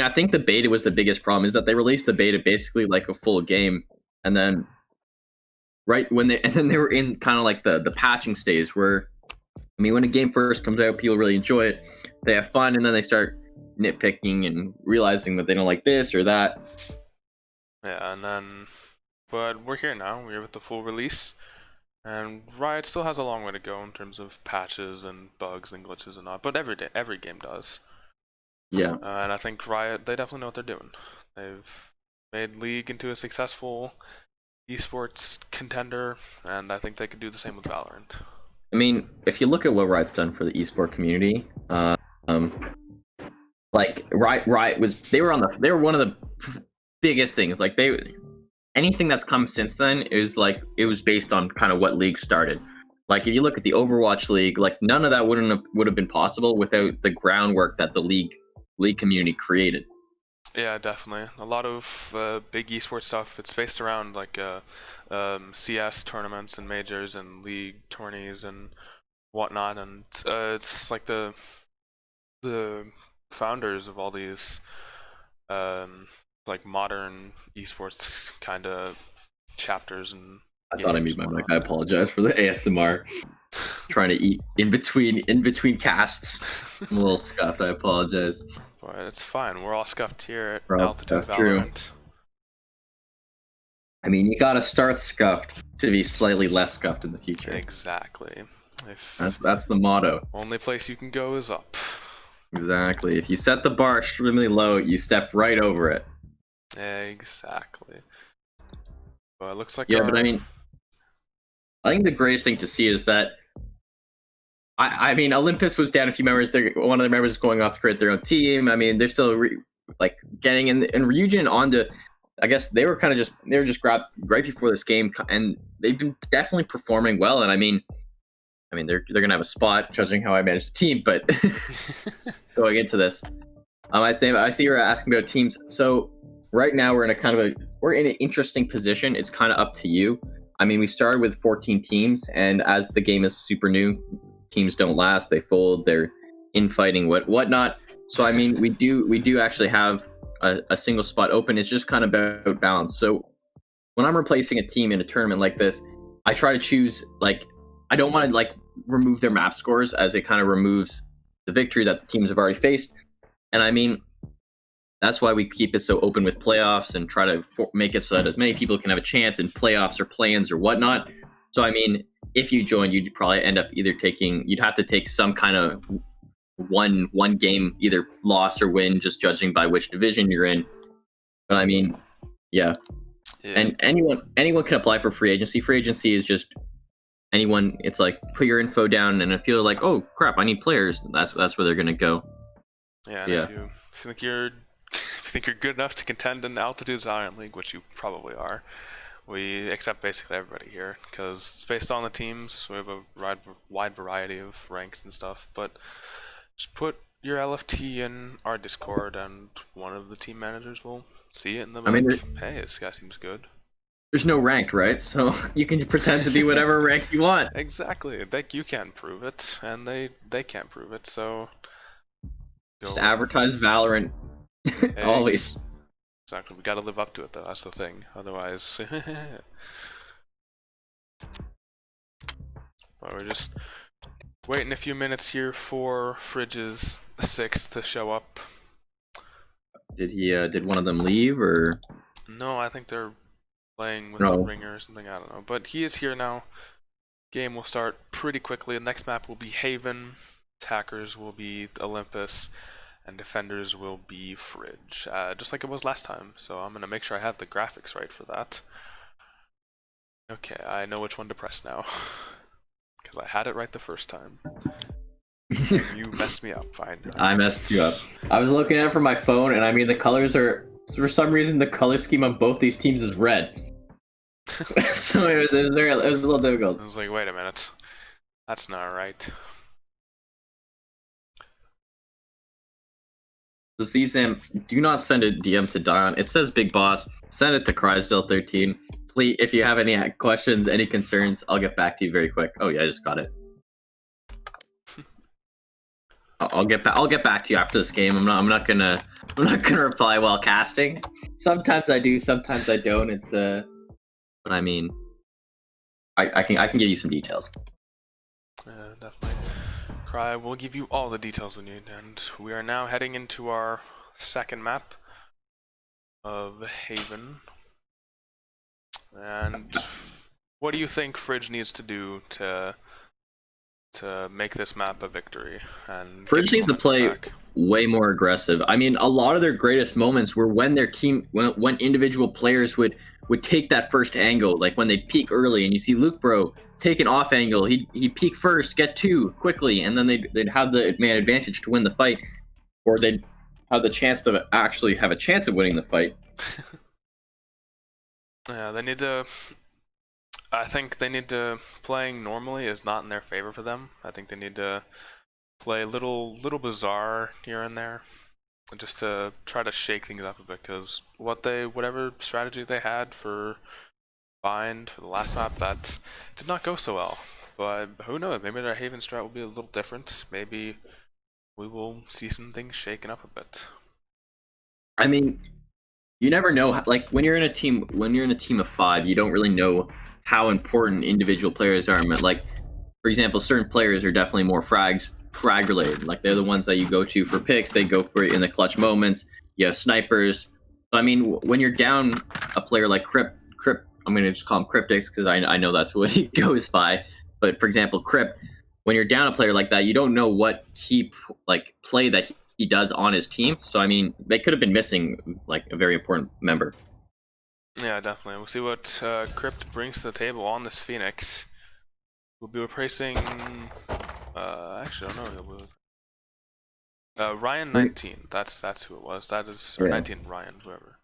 think the beta was the biggest problem, is that they released the beta basically like a full game, and then they were in kind of like the patching stage where, I mean, when a game first comes out, people really enjoy it, they have fun, and then they start nitpicking and realizing that they don't like this or that. Yeah, and then, but we're here now. We're with the full release, and Riot still has a long way to go in terms of patches and bugs and glitches and all. But every game does. Yeah. And I think Riot, they definitely know what they're doing. They've made League into a successful esports contender, and I think they could do the same with Valorant. I mean, if you look at what Riot's done for the esport community, like Riot they were one of the biggest things. Like anything that's come since then is like it was based on kind of what League started. Like if you look at the Overwatch League, like none of that would have been possible without the groundwork that the League community created. Yeah, definitely. A lot of big esports stuff. It's based around like CS tournaments and majors and League tourneys and whatnot, and it's like the founders of all these like modern esports kind of chapters and I thought I muted my mic. I apologize for the ASMR. Trying to eat in between casts. I'm a little scuffed. I apologize. But it's fine. We're all scuffed here at We're all Altitude scuffed, true. Valorant. I mean, you gotta start scuffed to be slightly less scuffed in the future. Exactly. That's the motto. Only place you can go is up. Exactly. If you set the bar extremely low, you step right over it. Exactly. But it looks like But I mean, I think the greatest thing to see is that I mean, Olympus was down a few members. One of the members is going off to create their own team. I mean, they're still getting in, and Ryujin onto. I guess they were just grabbed right before this game, and they've been definitely performing well. And I mean, they're gonna have a spot judging how I manage the team. But going into this, I see you're asking about teams. So right now we're in an interesting position. It's kind of up to you. I mean, we started with 14 teams, and as the game is super new, teams don't last. They fold. They're infighting, whatnot. So I mean, we do actually have a single spot open. It's just kind of about balance. So when I'm replacing a team in a tournament like this, I try to choose I don't want to remove their map scores, as it kind of removes the victory that the teams have already faced. And I mean, that's why we keep it so open with playoffs and try to make it so that as many people can have a chance in playoffs or play-ins or whatnot. So I mean, if you joined, you'd probably end up you'd have to take some kind of one game, either loss or win, just judging by which division you're in. But I mean, yeah. And anyone can apply for free agency. Free agency is just anyone. It's like put your info down, and if people are like, oh crap, I need players, that's where they're gonna go. Yeah. If you think you're good enough to contend in Altitude's Valorant League, which you probably are, we accept basically everybody here because it's based on the teams. We have a wide variety of ranks and stuff, but just put your LFT in our Discord, and one of the team managers will see it, and they'll be like, hey, this guy seems good. There's no ranked, right? So you can pretend to be whatever rank you want. Exactly. You can't prove it, and they can't prove it, so just advertise Valorant. Always. Exactly. We gotta live up to it, though. That's the thing. Otherwise, but we're just waiting a few minutes here for Fridge's 6th to show up. Did he? Did one of them leave or? No, I think they're playing with No. a ringer or something. I don't know. But he is here now. Game will start pretty quickly. The next map will be Haven. Attackers will be Olympus. And defenders will be Fridge. Just like it was last time. So I'm going to make sure I have the graphics right for that. Okay, I know which one to press now. Because I had it right the first time. You messed me up, fine. I messed you up. I was looking at it from my phone, and I mean the colors are, for some reason, the color scheme on both these teams is red. So it was a little difficult. I was like, wait a minute. That's not right. So CSAM, do not send a DM to Dion. It says Big Boss. Send it to Crysdale13. Please, if you have any questions, any concerns, I'll get back to you very quick. Oh yeah, I just got it. I'll get back to you after this game. I'm not gonna reply while casting. Sometimes I do, sometimes I don't. It's but I mean, I can give you some details. Definitely. Cry will give you all the details we need, and we are now heading into our second map of Haven. And what do you think Fridge needs to do to make this map a victory? And Fridge needs to play back? way more aggressive. I mean, a lot of their greatest moments were when their team, when individual players would take that first angle, like when they'd peek early, and you see Luke Bro take an off angle, he'd peek first, get two quickly, and then they'd have the man advantage to win the fight, or they'd have the chance to actually have a chance of winning the fight. Yeah, they need to. I think they need to. Playing normally is not in their favor for them. I think they need to play a little bizarre here and there, just to try to shake things up a bit. Because whatever strategy they had for Bind for the last map, that did not go so well. But who knows? Maybe their Haven strat will be a little different. Maybe we will see some things shaken up a bit. I mean, you never know. Like when you're in a team of 5, you don't really know how important individual players are. Like, for example, certain players are definitely more frag related. Like they're the ones that you go to for picks. They go for it in the clutch moments. You have snipers. So I mean, when you're down a player like Crypt, I'm gonna just call him Cryptix because I know that's what he goes by. But for example, Crypt, when you're down a player like that, you don't know what play that he does on his team. So I mean, they could have been missing like a very important member. Yeah, definitely. We'll see what Crypt brings to the table on this Phoenix. We'll be replacing. Actually, I don't know. Ryan 19. That's who it was. That is or 19 Ryan, whoever.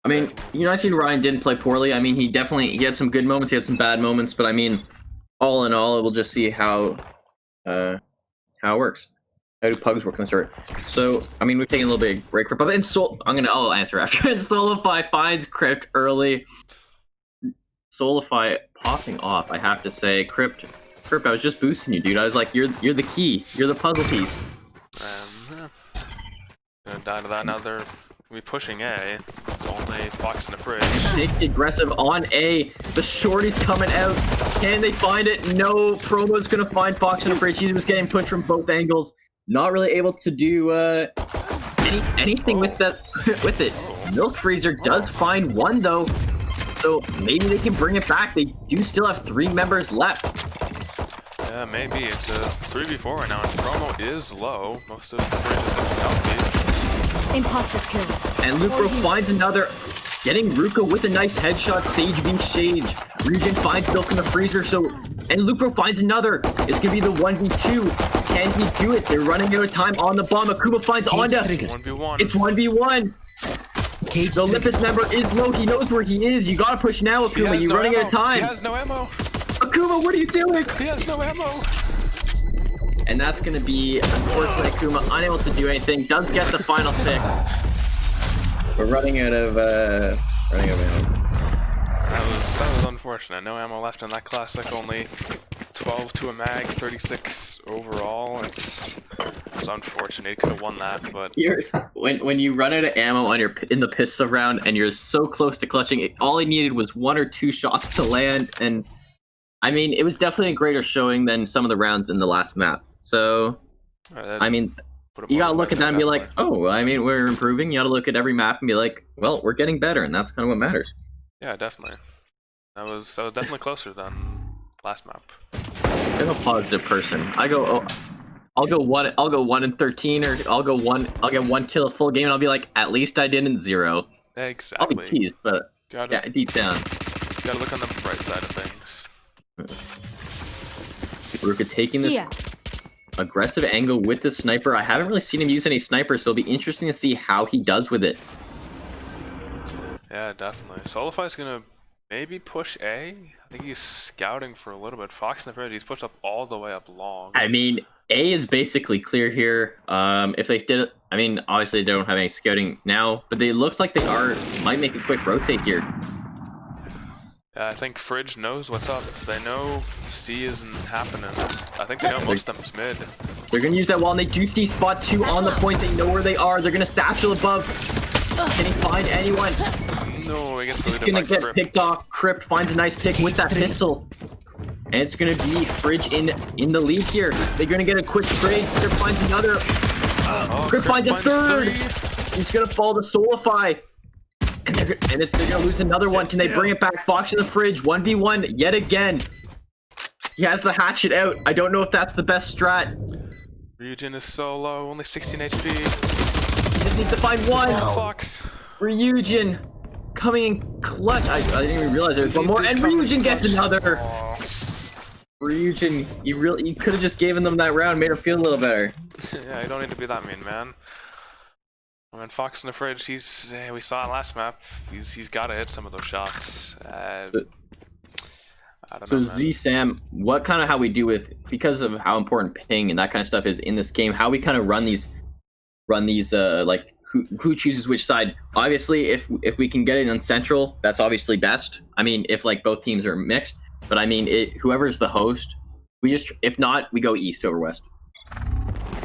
I mean, 19 Ryan didn't play poorly. I mean, he had some good moments. He had some bad moments. But I mean, all in all, we'll just see how it works. How do pugs work in the start? So, I mean, we've taken a little bit of break. But I'll answer after. And Solify finds Crypt early. Solify popping off, I have to say. Crypt, I was just boosting you, dude. I was like, you're the key. You're the puzzle piece. Gonna die to that. Now they're gonna be pushing A. It's only Fox in the Fridge. Take the aggressive on A. The shorty's coming out. Can they find it? No. Promo's gonna find Fox in the Fridge. He was getting pushed from both angles. Not really able to do anything with that with it. Milk Freezer does find one though, so maybe they can bring it back. They do still have 3 members left. Yeah, maybe it's a 3v4 right now, and Promo is low. Most of the Fridge is looking healthy. Imposter kill. And Lucro finds another, getting Ruka with a nice headshot. Sage v Sage. Regen finds Milk in the Freezer, and Lucro finds another. It's gonna be the 1v2. Can he do it? They're running out of time on the bomb. Akuma finds Onda. 1v1. It's 1v1. The Olympus member is low. He knows where he is. You gotta push now, Akuma. You're running out of time. He has no ammo. Akuma, what are you doing? He has no ammo. And that's gonna be, unfortunately, Akuma unable to do anything. Does get the final pick. We're running out of ammo. That was unfortunate. No ammo left in that classic. Only 12 to a mag, 36 overall. It's unfortunate. He could have won that, but When you run out of ammo in the pistol round and you're so close to clutching, all he needed was 1 or 2 shots to land. And I mean, it was definitely a greater showing than some of the rounds in the last map. So, I mean, Put him You on gotta the look at ledge, that and be like, definitely. oh, I mean, we're improving. You gotta look at every map and be like, well, we're getting better, and that's kind of what matters. Yeah, definitely. That was definitely closer than last map. So I'm a positive person. I'll go 1-13, or I'll get one kill a full game, and I'll be like, at least I didn't 0. I'll be Exactly. teased, but Gotta, yeah, deep down. gotta look on the bright side of things. Ruka taking this Here. aggressive angle with the sniper. I haven't really seen him use any snipers, so it'll be interesting to see how he does with it. Yeah, definitely. Solify's gonna maybe push A. I think he's scouting for a little bit. Fox in the Fridge, he's pushed up all the way up long. I mean, A is basically clear here. If they did it, I mean, obviously they don't have any scouting now, but it looks like they might make a quick rotate here. Yeah, I think Fridge knows what's up. They know C isn't happening. I think they know most of them's mid. They're gonna use that wall, and they do see spot 2 on the point. They know where they are. They're gonna satchel above. Can he find anyone? No, he gets He's deleted gonna by get Crypt. picked off. Crypt finds a nice pick with that pistol. And it's gonna be Fridge in the lead here. They're gonna get a quick trade. Crypt finds another. Oh, Crypt finds a third. 3. He's gonna fall to Solify. And they're gonna lose another one. Can they bring it back? Fox in the Fridge, 1v1 yet again. He has the hatchet out. I don't know if that's the best strat. Ryujin is so low, only 16 HP. Just needs to find one. Fox. Ryujin coming in clutch. I didn't even realize there was one more. And Ryujin gets another. Ryujin, you could have just given them that round, made him feel a little better. Yeah, you don't need to be that mean, man. I mean, Fox in the Fridge, we saw it last map. He's got to hit some of those shots. I don't So know, man. Z-Sam, what kind of how we do with, because of how important ping and that kind of stuff is in this game, how we kind of run these like who chooses which side. Obviously, if we can get it on Central, that's obviously best. I mean, if like both teams are mixed, but I mean, whoever's the host, if not, we go East over West,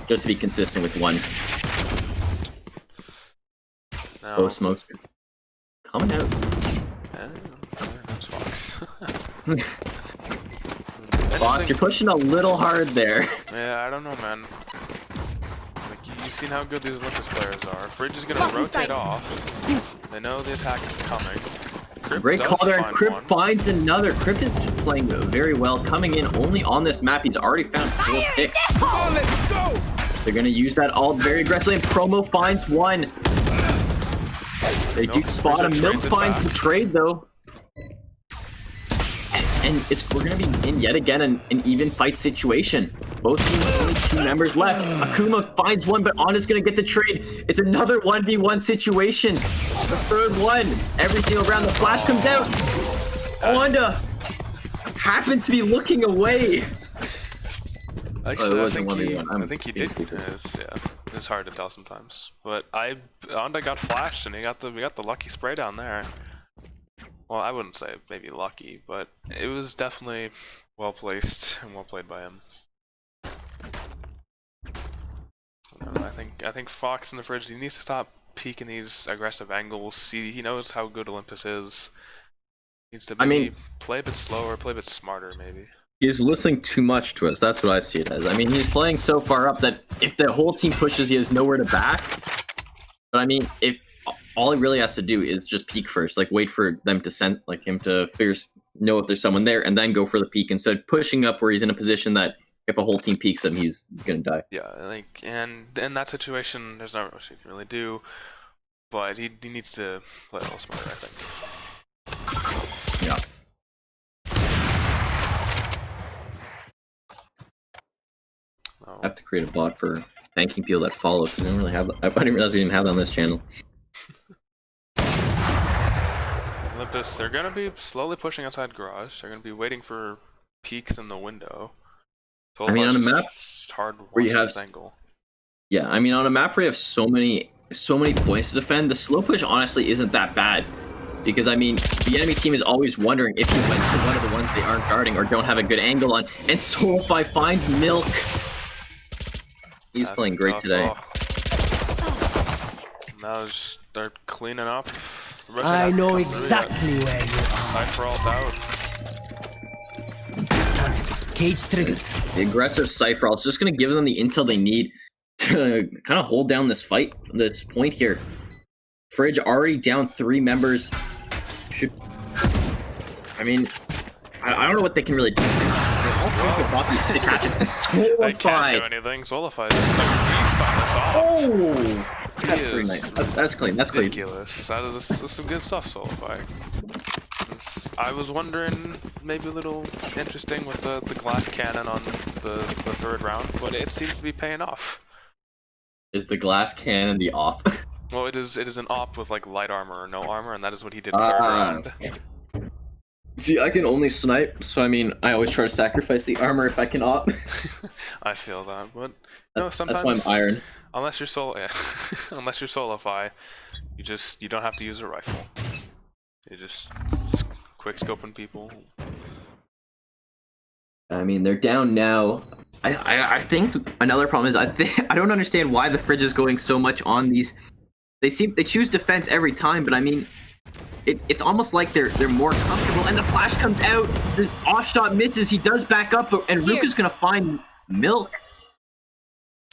just to be consistent with one. No. Both smokes coming out. There's Fox. Fox, you're pushing a little hard there. Yeah, I don't know, man. Like, you've seen how good these Olympus players are. Fridge is gonna Fucking rotate sight. off. They know the attack is coming. Crypt Great does call there, and find Crypt one. finds another. Crypt is playing very well, coming in only on this map. He's already found 4 picks. They're gonna use that all very aggressively, and Promo finds one. They do Milk spot him. trades Milk it finds back. the trade though. And we're gonna be in yet again an even fight situation. Both teams only 2 members left. Akuma finds one, but Anna's gonna get the trade. It's another 1v1 situation. The third one. Every single round, the flash comes out. Wanda happened to be looking away. Actually, it I wasn't think he, 1v1. I think he did. It's hard to tell sometimes. But Onda got flashed, and we got the lucky spray down there. Well, I wouldn't say maybe lucky, but it was definitely well placed and well played by him. I think Fox in the Fridge, he needs to stop peeking these aggressive angles. See, he knows how good Olympus is. Needs to maybe play a bit slower, play a bit smarter, maybe. He's listening too much to us. That's what I see it as. I mean, he's playing so far up that if the whole team pushes, he has nowhere to back. But I mean, if all he really has to do is just peek first, like wait for them to send, like him to know if there's someone there, and then go for the peek instead of pushing up where he's in a position that if a whole team peeks him, he's gonna die. Yeah, like, and in that situation, there's not much he can really do, but he needs to play a little smarter, I think. Yeah. Oh. I have to create a bot for thanking people that follow, because I didn't really have. I didn't realize we didn't have that on this channel. Olympus, they're gonna be slowly pushing outside garage. They're gonna be waiting for peaks in the window. So I mean, on a map it's hard where you watching have this angle. Yeah, I mean, on a map where you have so many points to defend, the slow push honestly isn't that bad. Because, I mean, the enemy team is always wondering if you went to one of the ones they aren't guarding or don't have a good angle on. And Solify finds Milk. He's That's playing great tough. today. Now just start cleaning up. The rest I hasn't know come through exactly yet. where you are. Cypher ult out. Planted this cage triggered. The aggressive Cypher, it's just going to give them the intel they need to kind of hold down this fight, this point here. Fridge already down 3 members. Should I mean, I don't know what they can really do. All 3 could bot these stick hatchets. They can't do anything. Solify is just a beast on this off. Oh! That's pretty is nice. That's clean. That's clean. Ridiculous. That's some good stuff, Solify. I was wondering, maybe a little interesting with the glass cannon on the 3rd round, but it seems to be paying off. Is the glass cannon the op? Well, it is an op with like light armor or no armor, and that is what he did 3rd round. See, I can only snipe, so I mean, I always try to sacrifice the armor if I can op. I feel that, but no, sometimes that's why I'm iron. unless you're unless you're Solify, you don't have to use a rifle. You just quick scoping people. I mean, they're down now. I think another problem is I don't understand why the Fridge is going so much on these. They choose defense every time, but I mean, it's almost like they're more comfortable. And the flash comes out, the off shot misses. He does back up, and Ruka's gonna find Milk.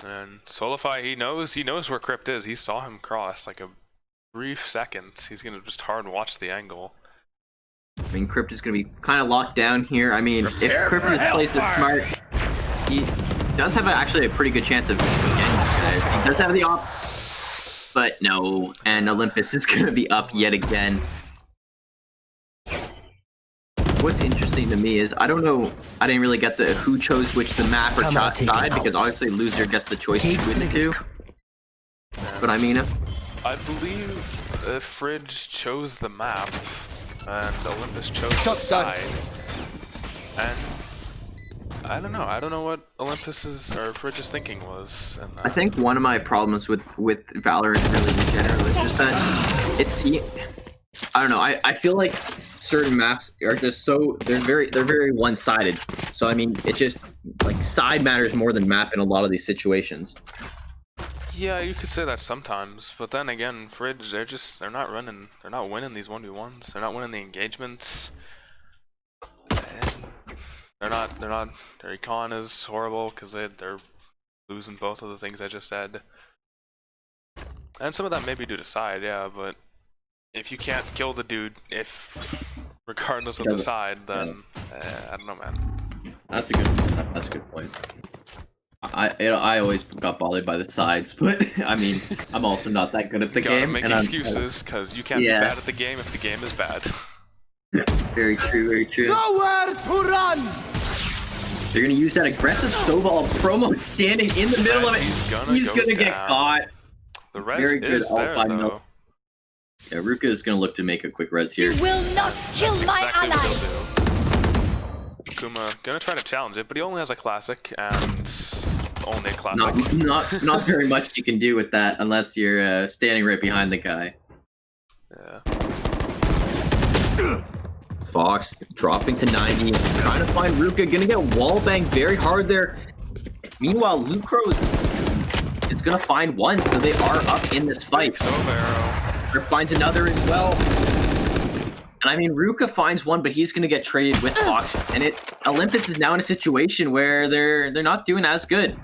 And Solify, he knows where Crypt is. He saw him cross like a brief second. He's gonna just hard watch the angle. I mean, Crypt is going to be kind of locked down here. I mean, if Crypt plays this smart, he does have actually a pretty good chance of getting this. He does have the op, but no. And Olympus is going to be up yet again. What's interesting to me is, I don't know, I didn't really get the who chose which the map or shot side, because obviously loser gets the choice between the two. But I mean, I believe Fridge chose the map, and Olympus chose the side. And I don't know what Olympus's or Fridge's thinking was. And, I think one of my problems with Valorant really in general is just that I don't know. I feel like certain maps are just they're very one-sided. So I mean, it just like side matters more than map in a lot of these situations. yeah, you could say that sometimes, but then again, Fridge, they're not winning these 1v1s. They're not winning the engagements. And their econ is horrible because they're losing both of the things I just said. And some of that may be due to side, yeah, but if you can't kill the dude, regardless of the side, then I don't know, man. That's a good point. I always got bothered by the sides, but I mean, I'm also not that good at the Gotta game. make excuses because you can't be bad at the game if the game is bad. Very true, very true. Nowhere to run! They're gonna use that aggressive Soval promo standing in the middle of it. He's gonna get caught. The res Very good is there, all-five though. note. Yeah, Ruka is gonna look to make a quick res here. You will not kill That's my exactly allies. what he'll do. Kuma gonna try to challenge it, but he only has a classic and only a classic. Not very much you can do with that unless you're standing right behind the guy. Yeah. Fox dropping to 90, trying to find Ruka, gonna get wallbanged very hard there. Meanwhile, Lucro is gonna find one, so they are up in this fight. Sovero. Or finds another as well. And I mean, Ruka finds one, but he's gonna get traded with Fox. And Olympus is now in a situation where they're not doing as good.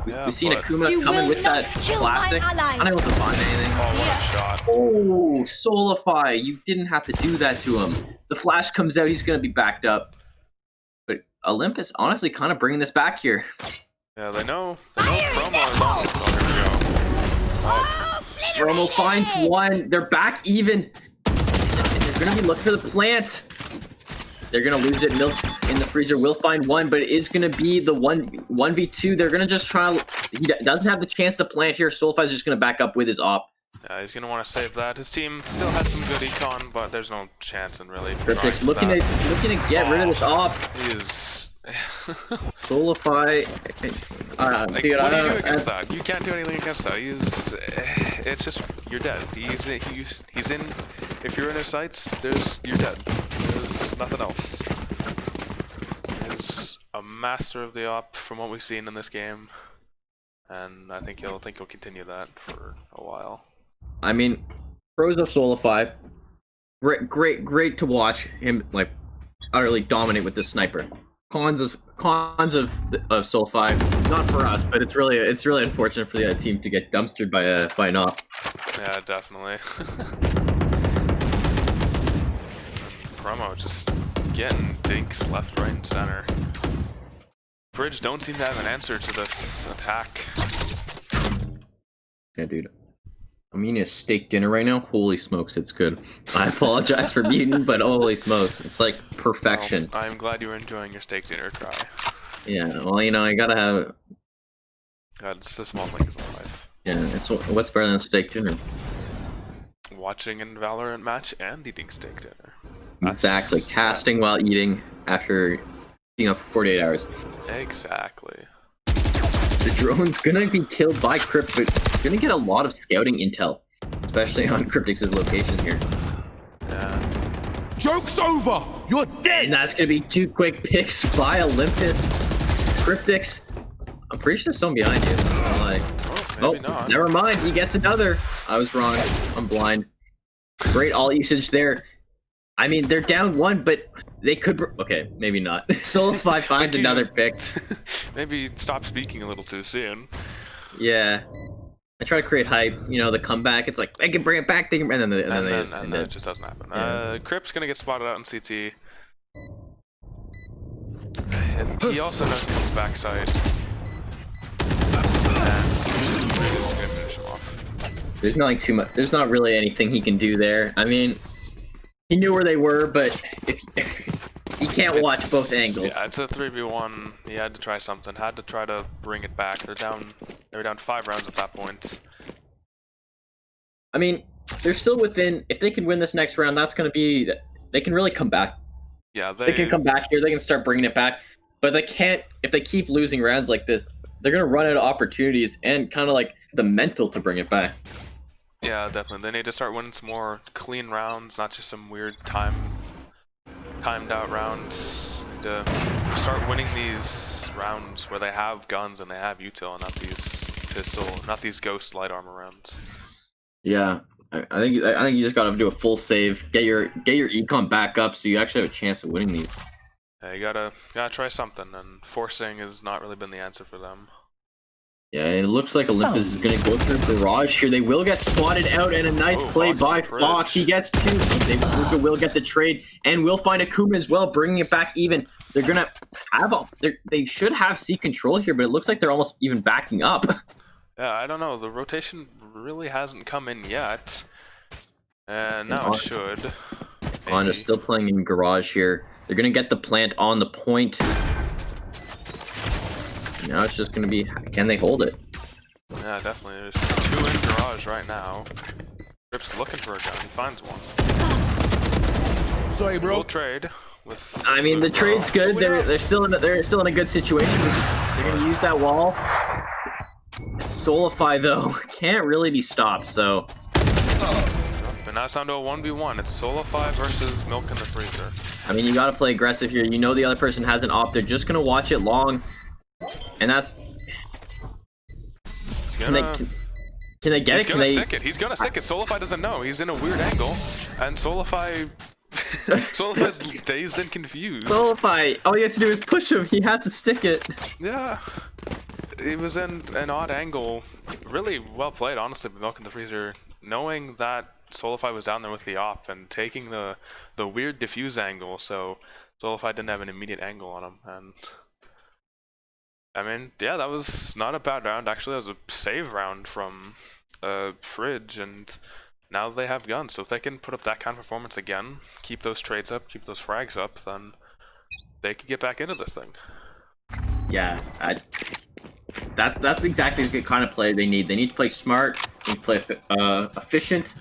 Yeah, We've seen but- Akuma You coming will with not that kill my classic. allies. I don't know if to find anything. Oh, what a shot. Oh, Solify, you didn't have to do that to him. The flash comes out, he's going to be backed up. But Olympus, honestly, kind of bringing this back here. Yeah, they know promo is on. Oh, here we go. Romo finds one. They're back even. And they're going to be looking for the plant. They're going to lose it. Milk in the freezer will find one, but it is going to be the 1v2. They're going to just try. He doesn't have the chance to plant here. Solify's just going to back up with his op. Yeah, he's gonna want to save that. His team still has some good econ, but there's no chance in really. Perfect. trying Looking that. to get rid of this op. He is. Solify. Like, Dude, what do you do against that? You can't do anything against that. It's just you're dead. He's in. If you're in his sights, you're dead. There's nothing else. He's a master of the op from what we've seen in this game, and I think he'll continue that for a while. I mean, pros of Solify, great to watch him like utterly dominate with this sniper. Cons of cons of Soulfy. Not for us, but it's really unfortunate for the other team to get dumpstered by an op. Yeah, definitely. Promo just getting dinks left, right, and center. Bridge don't seem to have an answer to this attack. Yeah, dude. I'm eating a steak dinner right now. Holy smokes, it's good. I apologize for muting, but holy smokes, it's like perfection. Well, I'm glad you were enjoying your steak dinner try. Yeah, well, you know, I gotta have. God, it's the small things in life. Yeah, it's what's better than steak dinner. Watching a Valorant match and eating steak dinner. Exactly, casting while eating after being up for 48 hours. Exactly. The drone's gonna be killed by Crypt, but gonna get a lot of scouting intel, especially on Cryptix's location here. Yeah. Joke's over! You're dead! And that's gonna be 2 quick picks by Olympus. Cryptix, I'm pretty sure there's someone behind you. I'm like, Oh, maybe not. never mind, he gets another. I was wrong, I'm blind. Great all usage there. I mean, they're down 1, but they could. Okay, maybe not. Soulfy finds another pick. Maybe stop speaking a little too soon. Yeah. I try to create hype, you know, the comeback. It's like, they can bring it back, and then they just And end then it. it just doesn't happen. Yeah. Crypt's gonna get spotted out in CT. He also knows his backside. And he's gonna finish him off. There's nothing too much. There's not really anything he can do there. I mean, he knew where they were, but if he can't watch both angles. Yeah, it's a 3v1. He had to try something. Had to try to bring it back. They were down 5 rounds at that point. I mean, they're still within. If they can win this next round, that's going to be. They can really come back. Yeah, They can come back here. They can start bringing it back. But they can't. If they keep losing rounds like this, they're going to run out of opportunities and kind of like the mental to bring it back. Yeah, definitely. They need to start winning some more clean rounds, not just some weird timed out rounds. To start winning these rounds where they have guns and they have util, not these ghost light armor rounds. Yeah, I think you just got to do a full save, get your econ back up, so you actually have a chance of winning these. Yeah, you gotta try something, and forcing has not really been the answer for them. Yeah, and it looks like Olympus is going to go through Barrage here. They will get spotted out, and a nice play Fox by on Bridge. Fox. He gets 2. They will get the trade, and will find Akuma as well, bringing it back even. They're going to have they should have C control here, but it looks like they're almost even backing up. Yeah, I don't know. The rotation really hasn't come in yet. And now it should. Honda Maybe. still playing in Garage here. They're going to get the plant on the point. Now it's just going to be, can they hold it? Yeah, definitely. There's 2 in garage right now. Rip's looking for a gun. He finds one. Sorry, bro. We'll trade with. I mean, the trade's good. They're still in a good situation. They're going to use that wall. Soulfy though can't really be stopped. So. And now it's down to a 1v1. It's Soulfy versus Milk in the Freezer. I mean, you got to play aggressive here. You know the other person has an op. They're just going to watch it long. And that's. Can they get He's it? gonna stick it. He's gonna stick it. Soulfy doesn't know. He's in a weird angle, and Soulfy's dazed and confused. Soulfy, all you had to do is push him. He had to stick it. Yeah, he was in an odd angle. Really well played, honestly, with Milk in the Freezer, knowing that Soulfy was down there with the op and taking the weird diffuse angle, so Soulfy didn't have an immediate angle on him. And I mean, yeah, that was not a bad round. Actually, that was a save round from Fridge, and now they have guns. So if they can put up that kind of performance again, keep those trades up, keep those frags up, then they could get back into this thing. Yeah, that's exactly the kind of play they need. They need to play smart. They need to play efficient,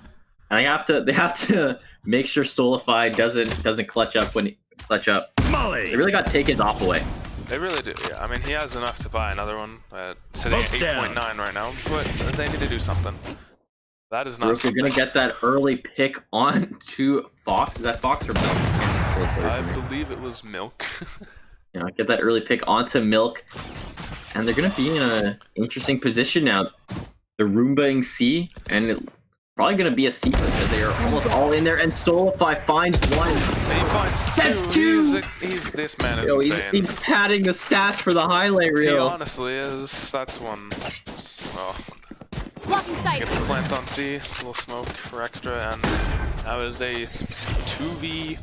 and they have to make sure Soulfy doesn't clutch up when he clutch up. Molly! They really got to take his op away. They really do, yeah. I mean, he has enough to buy another one. Sitting at Smoke's down. 8.9 right now, but they need to do something. That is not Rook, you're something. gonna get that early pick on to Fox. Is that Fox or Milk? I believe it was Milk. Yeah, get that early pick onto Milk, and they're gonna be in an interesting position now. They're Roombaing C, and probably going to be a Seaper because they are almost all in there. And Solify finds one. And he finds That's two. two! This man is Yo, insane. he's padding the stats for the highlight He reel. honestly is. That's one. Oh, Blocking sight. get the plant on C. Just a little smoke for extra, and that was a 2v5.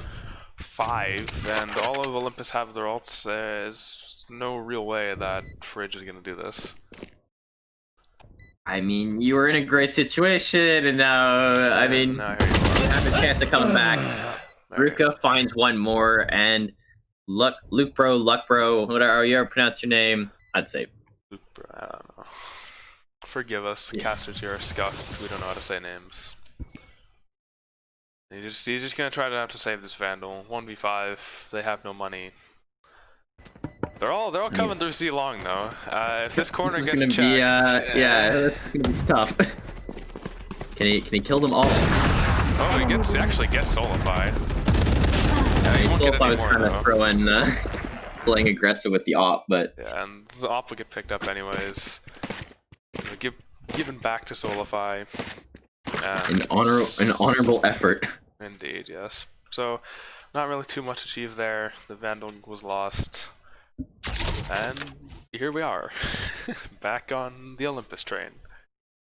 And all of Olympus have their ults. There's no real way that Fridge is gonna do this. I mean, you were in a great situation, and now, I mean, Now here you you have a chance of coming back. are. Ruka finds one more, and Luck Bro, whatever you ever pronounce your name, I'd say. Luke, bro, I don't know. Forgive us, the casters here are scuffed. We don't know how to say names. He's just gonna try to have to save this Vandal. 1v5. They have no money. They're all coming through C long though. If this corner This is gets gonna checked, be, yeah, that's gonna be tough. Can he kill them all? Oh, he actually gets Solified. Yeah, he won't get Solify any was more, kind though. of throwing, playing aggressive with the op, but Yeah, and the op will get picked up anyways. Given back to Solify. an honorable effort. Indeed, yes. So, not really too much achieved there. The Vandal was lost. And here we are. Back on the Olympus train.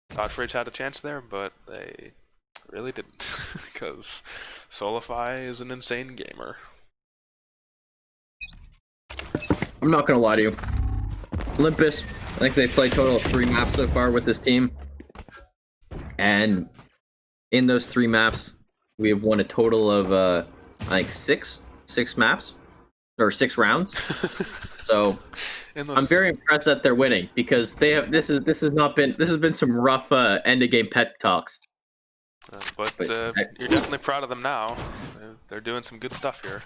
Thought Fridge had a chance there, but they really didn't. Because Solify is an insane gamer. I'm not gonna lie to you. Olympus, I think they've played a total of 3 maps so far with this team. And in those 3 maps, we have won a total of I think 6 maps or 6 rounds. So I'm very impressed that they're winning because they have this has been some rough end of game pet talks. But I- you're definitely proud of them now. They're doing some good stuff here.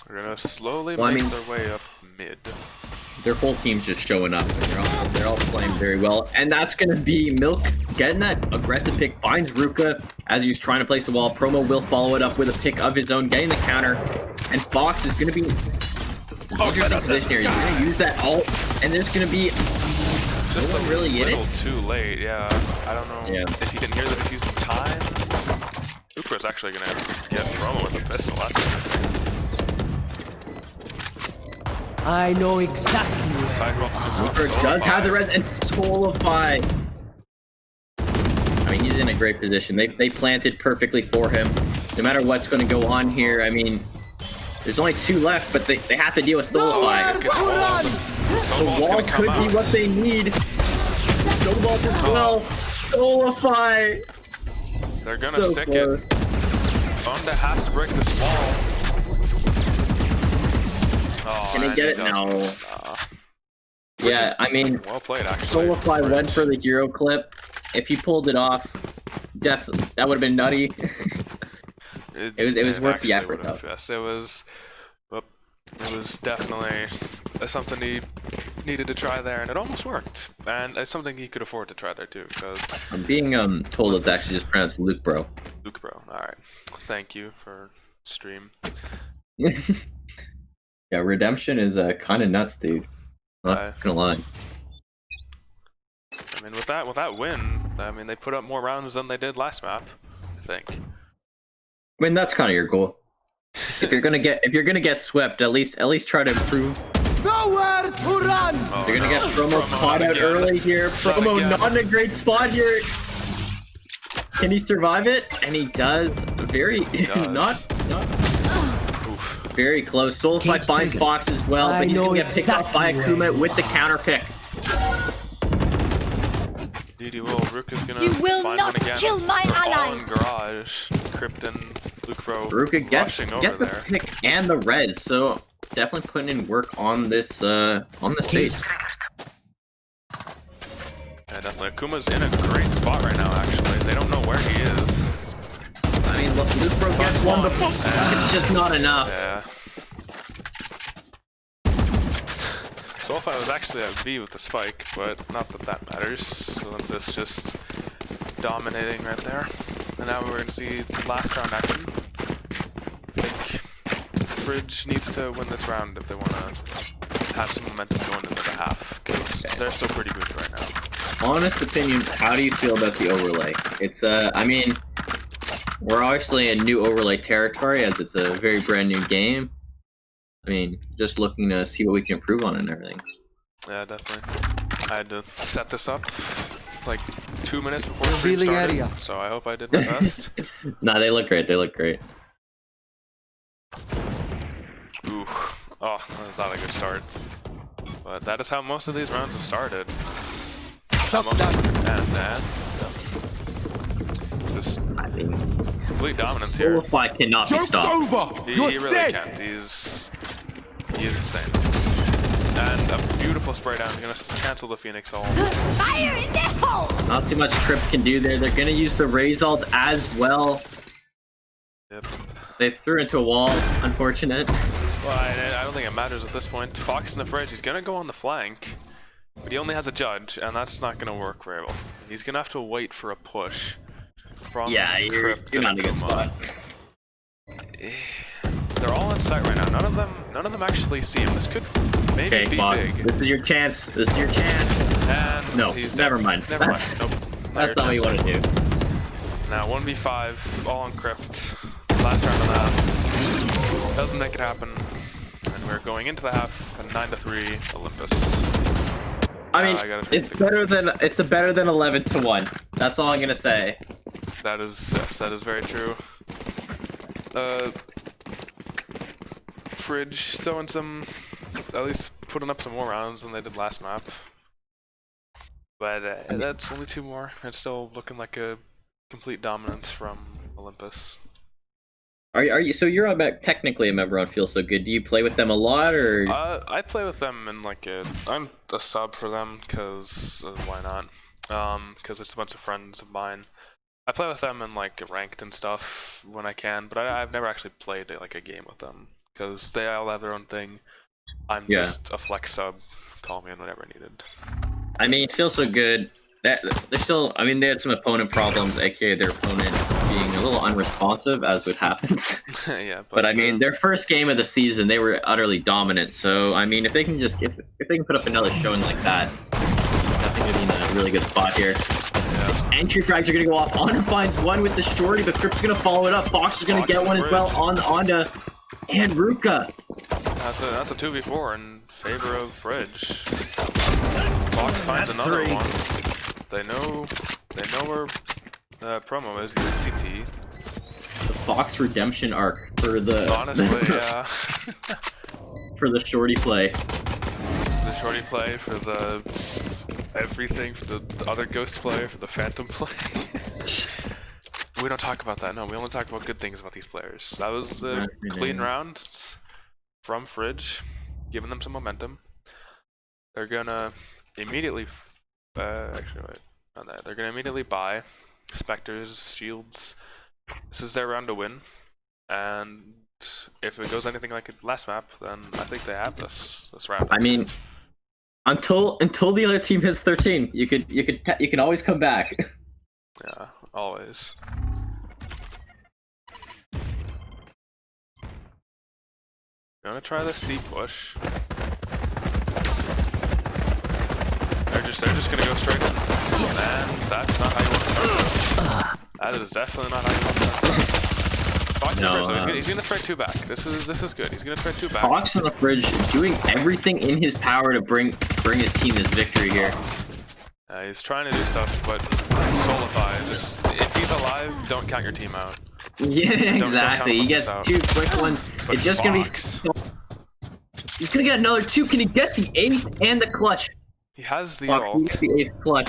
They're gonna slowly Well, I make mean- their way up mid. Their whole team's just showing up. And they're all playing very well, and that's gonna be Milk getting that aggressive pick. Finds Ruka as he's trying to place the wall. Promo will follow it up with a pick of his own, getting the counter, and Fox is gonna be interesting position here. He's gonna use that ult, and there's gonna be Just no one a really in little it. too late, yeah. I don't know Yeah. if you didn't hear the diffuse in time. Upra's actually gonna get promo with a pistol. That's I know exactly. sidewalk. Ruka does have the res and Solify. I mean, he's in a great position. They planted perfectly for him. No matter what's going to go on here, I mean, there's only 2 left, but they have to deal with Solify. The wall could be what they need. Snowball as well. Solify. They're gonna So stick close. it. Fonda has to break this wall. Oh, Can they and get it? doesn't. No. Yeah, I mean, Well played, actually. Solify went for the hero clip. If he pulled it off, definitely that would have been nutty. It was worth the actually effort, would've- though. Yes, it was definitely something he needed to try there, and it almost worked. And it's something he could afford to try there too, because I'm being told it's actually just pronounced Luke, bro. Luke, bro. All right, thank you for stream. Yeah, Redemption is kind of nuts, dude. Not gonna lie. I mean, with that win, I mean they put up more rounds than they did last map, I think. I mean, that's kind of your goal. If you're gonna get swept, at least try to improve. Nowhere to run! Oh, You're gonna no. get Promo caught out again. early here. Promo again. not in a great spot here. Can he survive it? And he does. Very does. not Oof. very close. Soulfly Cage finds trigger. Fox as well, I but he's know gonna get picked off by exactly Akuma with the counter pick. DD will. Rook is gonna You will find not one again. kill my They're all allies. in garage. Krypton, Luke Bro Ruka gets rushing over the there. pick and the res, so definitely putting in work on this stage. Yeah, definitely. Akuma's in a great spot right now, actually. They don't know where he is. I mean, look, Luke Bro gets one, but it's just not enough. Yeah. Soulfire was actually at V with the spike, but not that matters. Olympus just dominating right there. And now we're gonna see last round action. I think Fridge needs to win this round if they want to have some momentum going into the half. because they're still pretty good right now. Honest opinion, how do you feel about the overlay? It's I mean, we're obviously in new overlay territory as it's a very brand new game. I mean, just looking to see what we can improve on and everything. Yeah, definitely. I had to set this up like 2 minutes before the stream Revealing started, area. so I hope I did my best. Nah, they look great. They look great. Ooh, oh, that was not a good start. But that is how most of these rounds have started. It's how most of them end, man. Just I mean, complete dominance here. Solify cannot be Joke's stopped. over! He You're really dead! can't. He is insane. And a beautiful spray down. He's gonna cancel the Phoenix ult. Fire in the hole! Not too much Crypt can do there. They're gonna use the Raze ult as well. Yep. They threw into a wall. Unfortunate. Well, I don't think it matters at this point. Fox in the fridge. He's gonna go on the flank, but he only has a judge, and that's not gonna work very well. He's gonna have to wait for a push from Yeah, you're Crypt not in and a good Akuma. spot. They're all in sight right now. None of them actually see him. This could maybe Okay, be Fox, big. this is your chance. This is your chance. And No, he's never dead. mind. Never mind. That's- Nope. That's not what you want to do. Now 1v5, all on Crypt. Last round of the half. Doesn't make it happen. And we're going into the half at 9-3 Olympus. I mean, I gotta take it's the better Crypt. than 11-1. That's all I'm gonna say. That is very true. Fridge throwing some, at least putting up some more rounds than they did last map. But that's only 2 more. It's still looking like a complete dominance from Olympus. Are you? So you're technically a member on Feel So Good. Do you play with them a lot, or? I play with them in like I'm a sub for them because why not? Because it's a bunch of friends of mine. I play with them in like ranked and stuff when I can, but I've never actually played like a game with them because they all have their own thing. I'm Yeah. just a flex sub. Call me in whenever needed. I mean, Feel So Good. They're still. I mean, they had some opponent problems, aka their opponent being a little unresponsive, as what happens. Yeah, But I mean, their first game of the season, they were utterly dominant. So I mean, if they can just if they can put up another showing like that, I think they'd be in a really good spot here. yeah. Entry frags are gonna go off. Honor finds one with the shorty, but Crypt's gonna follow it up. Fox is gonna Fox get and one as well Fridge. onto and Ruka. That's a 2v4 in favor of Fridge. Fox finds another one. They know where promo is. He's in CT. The Fox redemption arc for the Honestly, yeah. for the shorty play. The shorty play for the everything, for the other ghost play, for the phantom play. We don't talk about that. No, we only talk about good things about these players. That was a clean round from Fridge, giving them some momentum. They're gonna immediately, actually wait, not that. They're gonna immediately buy Spectres, Shields. This is their round to win, and if it goes anything like last map, then I think they have this round. I mean, until the other team hits 13, you can always come back. yeah, always. Gonna try the C push. They're just gonna go straight in. And that's not how you want to start this. That is definitely not how you want to start this. Fox No, so he's gonna try 2 back. This is good. He's gonna try 2 back. Fox on the Fridge doing everything in his power to bring his team this victory here. He's trying to do stuff, but Solify, just if he's alive, don't count your team out. Yeah, exactly. He gets out. 2 quick ones. But It's just gonna be. Fox, He's gonna get another 2. Can he get the ace and the clutch? he has the Fuck, he ult. gets the ace clutch.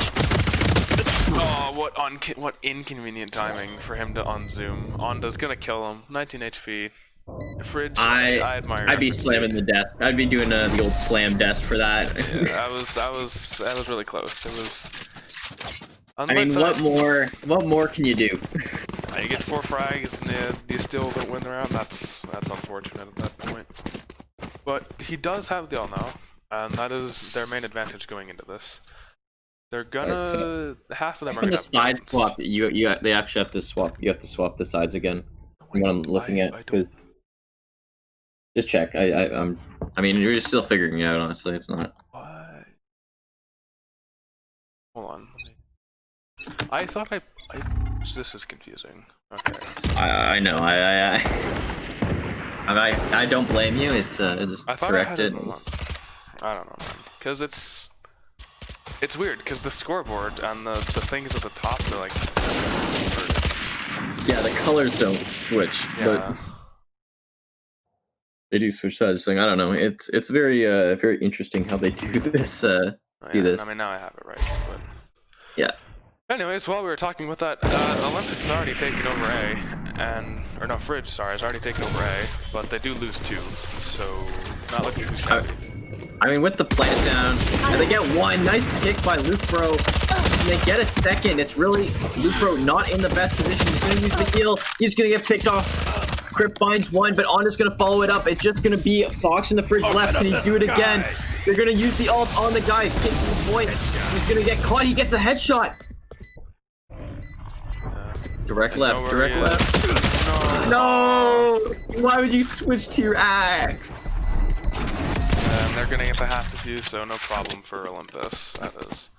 Oh, what inconvenient timing for him to unzoom. Onda's gonna kill him. 19 HP. Fridge, I admire. I'd be efforts, slamming dude. the desk. I'd be doing the old slam desk for that. Yeah, that was really close. It was. I mean, what more can you do? You get 4 frags and you still don't win the round. That's unfortunate at that point. But he does have the ult now, and that is their main advantage going into this. They're gonna half of them are On gonna the have side guns. swap, they actually have to swap. You have to swap the sides again. What I'm looking at, I don't- because just check. I mean, you're still figuring it out. Honestly, it's not. What? Hold on. I thought I this is confusing. Okay. I know. I don't blame you. It's just I thought I had directed. it. I don't know, man. Because it's weird. Because the scoreboard and the things at the top, they're like inverted. Yeah, the colors don't switch, Yeah. but they do switch sides. Like, I don't know. It's very very interesting how they do this. Oh, Do yeah. this. I mean, now I have it right. But Yeah. anyways, while we were talking about that, Olympus has already taken over A, or no, Fridge, sorry, has already taken over A, but they do lose 2, so not looking too shabby. I mean, with the plant down, and they get 1 nice pick by Lucro, and they get a second. It's really Lucro not in the best position. He's gonna use the heal. He's gonna get picked off. Crypt finds 1, but Onda's gonna follow it up. It's just gonna be Fox in the Fridge left. Can he do it again? They're gonna use the ult on the guy. Taking the point. He's gonna get caught. He gets the headshot. Direct left. Know where Direct he left. is. No! Why would you switch to your axe? And they're gonna get the half defuse, so no problem for Olympus. That is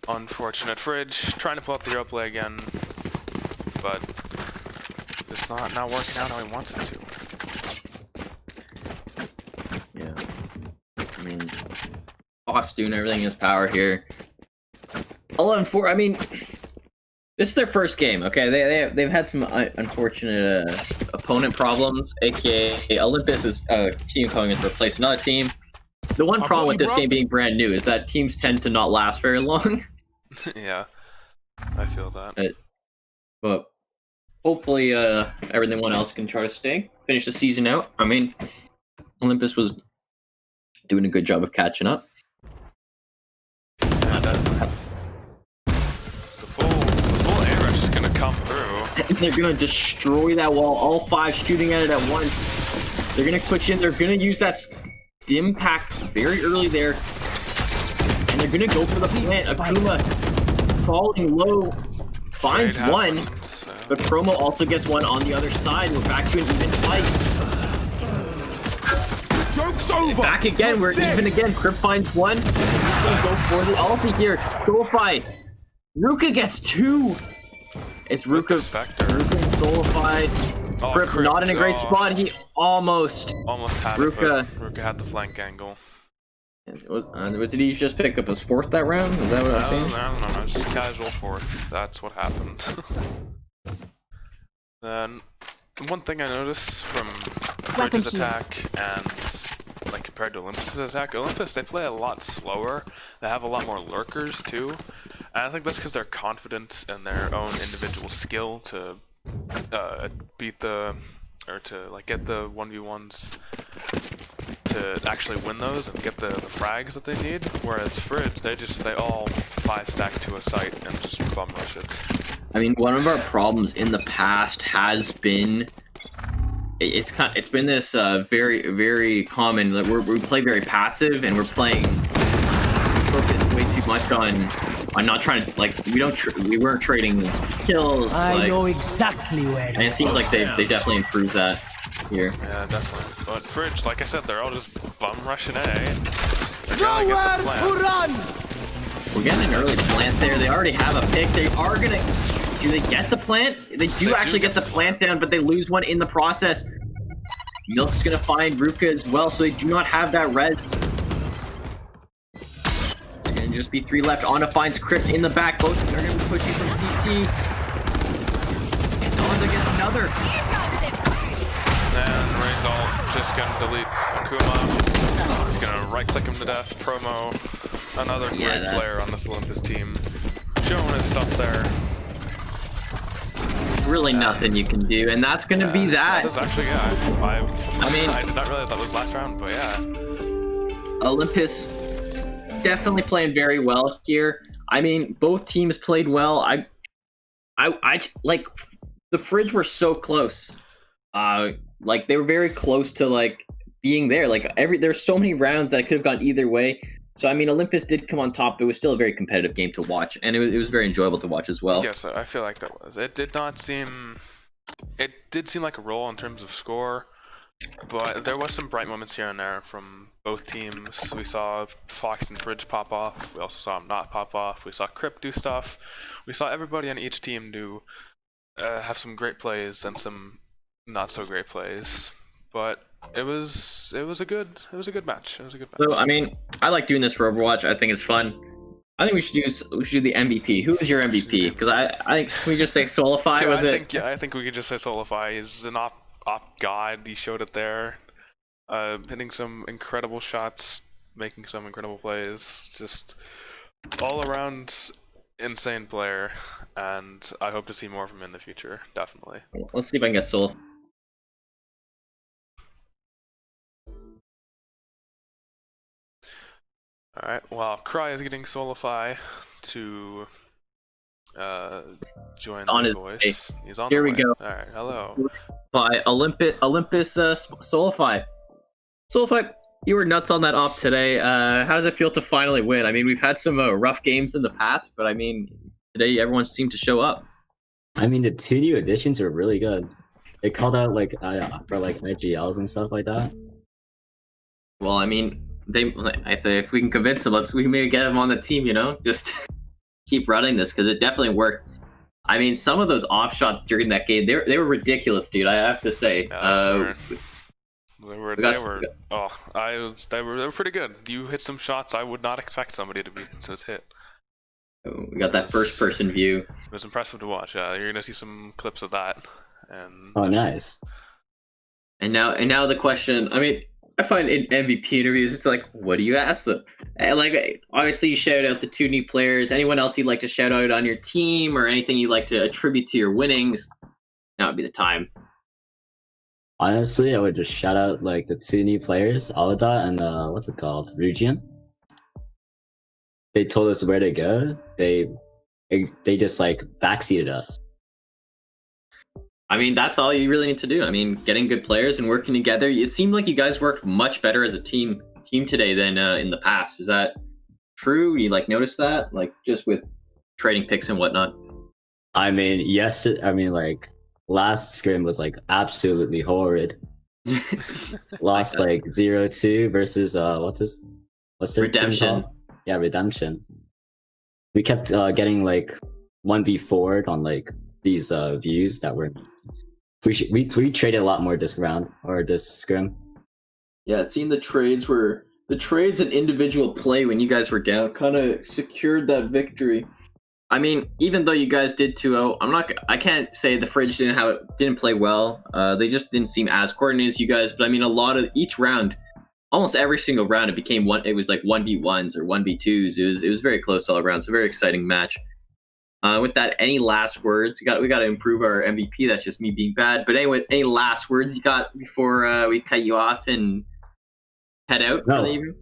unfortunate. Fridge trying to pull up the hero play again, but it's not working out how he wants it to. Yeah. I mean, Fox doing everything in his power here. 11-4. I mean, this is their first game. Okay, they've had some unfortunate opponent problems. AKA Olympus is a team coming in to replace another team. The one problem with this game being brand new is that teams tend to not last very long. Yeah, I feel that. But hopefully, everyone else can try to finish the season out. I mean, Olympus was doing a good job of catching up. And the full air rush is gonna come through. They're gonna destroy that wall. All 5 shooting at it at once. They're gonna push in. They're gonna use that stim pack very early there, and they're gonna go for the plant. Akuma falling low, finds Trade 1, happens, but Promo also gets 1 on the other side. We're back to an even fight. Joke's over! Back again. We're even again. Crypt finds 1. He's gonna go for the ulti here. Soulify. Ruka gets 2. It's Ruka. Spectre. Ruka and Soulify. Oh, Crypt not in a great oh, spot. He almost had Ruka. it, but Ruka had the flank angle. Did he just pick up his 4th that round? Is that what I was saying? I don't know, just casual 4th. That's what happened. Then, one thing I noticed from Fridge's attack and like compared to Olympus's attack, Olympus, they play a lot slower. They have a lot more lurkers too. And I think that's because they're confident in their own individual skill to beat the, or to like get the 1v1s to actually win those and get the frags that they need. Whereas Fridge, they all 5-stack to a site and just bum rush it. I mean, one of our problems in the past has been it's been this very very common. Like we play very passive and we're playing focus way too much on not trying to like we weren't trading kills. I know exactly where. And it seems like they definitely improved that here. Yeah, definitely. But Fridge, like I said, they're all just bum rushing A. They're Nowhere gonna get the to plant. run! We're getting an early plant there. They already have a pick. They are gonna. Do they get the plant? They do actually get the plant down, but they lose 1 in the process. Milk's gonna find Ruka as well, so they do not have that res. It's gonna just be 3 left. Onda finds Crypt in the back. Both are gonna be pushing from CT. And Onda gets another. And Razal just gonna delete Akuma. He's gonna right click him to death. Promo, another great player on this Olympus team, showing his stuff there. Really nothing you can do, and that's gonna be that. That is actually, yeah. I mean, I did not realize that was last round, but yeah. Olympus definitely playing very well here. I mean, both teams played well. I like the Fridge were so close. Like they were very close to like being there. Like there's so many rounds that could have gone either way. So I mean, Olympus did come on top. It was still a very competitive game to watch, and it was very enjoyable to watch as well. Yes, I feel like that was. It did not seem. It did seem like a roll in terms of score, But there was some bright moments here and there from both teams. We saw Fox and Fridge pop off. We also saw him not pop off. We saw Crypt do stuff. We saw everybody on each team have some great plays and some not so great plays. But it was a good match. It was a good match. So I mean, I like doing this for Overwatch. I think it's fun. I think we should do the MVP. Who is your MVP? Because I think can we just say Solify? I think we could just say Solify. He's an op god. He showed it there, hitting some incredible shots, making some incredible plays. Just all around insane player, and I hope to see more from him in the future. Definitely. Let's see if I can get Solify. Alright, well, Cry is getting Solify to join on the his voice. way. He's on Here the we way. go. Alright, hello. By Olympus Solify. Solify, you were nuts on that op today. How does it feel to finally win? I mean, we've had some rough games in the past, but I mean, today everyone seemed to show up. I mean, the 2 new additions are really good. They called out like for like IGLs and stuff like that. Well, I mean, if we can convince them, we may get them on the team. You know, just keep running this because it definitely worked. I mean, some of those off shots during that game, they were ridiculous, dude. I have to say. They were pretty good. You hit some shots I would not expect somebody to be hit. We got that first person view. It was impressive to watch. You're gonna see some clips of that. And oh, nice. And now the question. I mean, I find in MVP interviews, it's like, what do you ask them? And like, obviously, you shout out the 2 new players. Anyone else you'd like to shout out on your team, or anything you'd like to attribute to your winnings? Now would be the time. Honestly, I would just shout out like the 2 new players, Aladot and what's it called, Rugian. They told us where to go. They just like backseated us. I mean, that's all you really need to do. I mean, getting good players and working together. It seemed like you guys worked much better as a team today than in the past. Is that true? You like notice that, like just with trading picks and whatnot? I mean, yes. I mean, like last scrim was like absolutely horrid. Lost like 0-2 versus what's their team Redemption. called? Yeah, Redemption. We kept getting like 1v4'd on like these views that were. We traded a lot more this round or this scrim. Yeah, seeing the trades and individual play when you guys were down kind of secured that victory. I mean, even though you guys did 2-0, I can't say the Fridge didn't play well. They just didn't seem as coordinated as you guys. But I mean, a lot of each round, almost every single round, it became one. It was like 1v1s or 1v2s. It was very close all around. So very exciting match. With that, any last words? We got to improve our MVP. That's just me being bad. But anyway, any last words you got before we cut you off and head out? No. For the evening?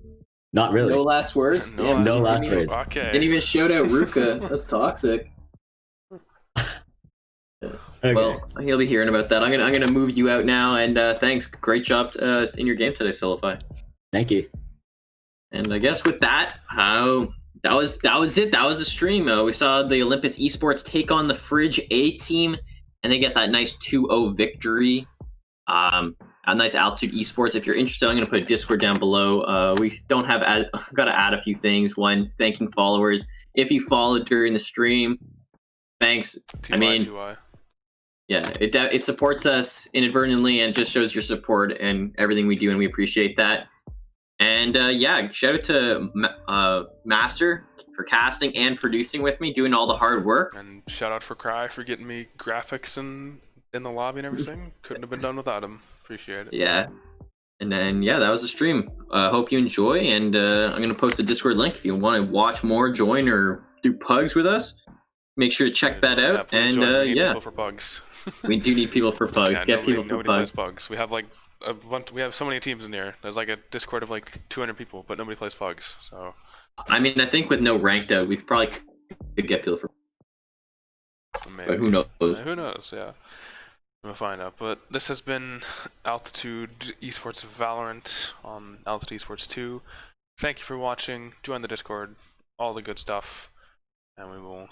Not really. No last words. Damn, No didn't last even- words. Okay. Didn't even shout out Ruka. That's toxic. Okay. Well, he'll be hearing about that. I'm gonna move you out now. And thanks. Great job in your game today, Solify. Thank you. And I guess with that, that was it. That was the stream. We saw the Olympus Esports take on the Fridge A team, and they get that nice 2-0 victory. A nice Altitude Esports. If you're interested, I'm going to put a Discord down below. We don't have got to add a few things. One, thanking followers. If you followed during the stream, thanks. I mean, yeah, it supports us inadvertently and just shows your support and everything we do, and we appreciate that. And yeah, shout out to Master for casting and producing with me, doing all the hard work. And shout out for Cry for getting me graphics in the lobby and everything. Couldn't have been done without him. Appreciate it. Yeah. And then, yeah, that was the stream. Hope you enjoy, and I'm going to post a Discord link if you want to watch more, join, or do pugs with us. Make sure to check that out. Yeah, please And join. We need yeah, people for pugs. we do need people for pugs. Yeah, Get people for nobody plays pugs. pugs. We have like we have so many teams in here. There's like a Discord of like 200 people, but nobody plays pugs. So I mean, I think with no ranked out, we probably could get people for. maybe. But who knows? Who knows? Yeah. We'll find out. But this has been Altitude Esports Valorant on Altitude Esports 2. Thank you for watching. Join the Discord. All the good stuff. And we will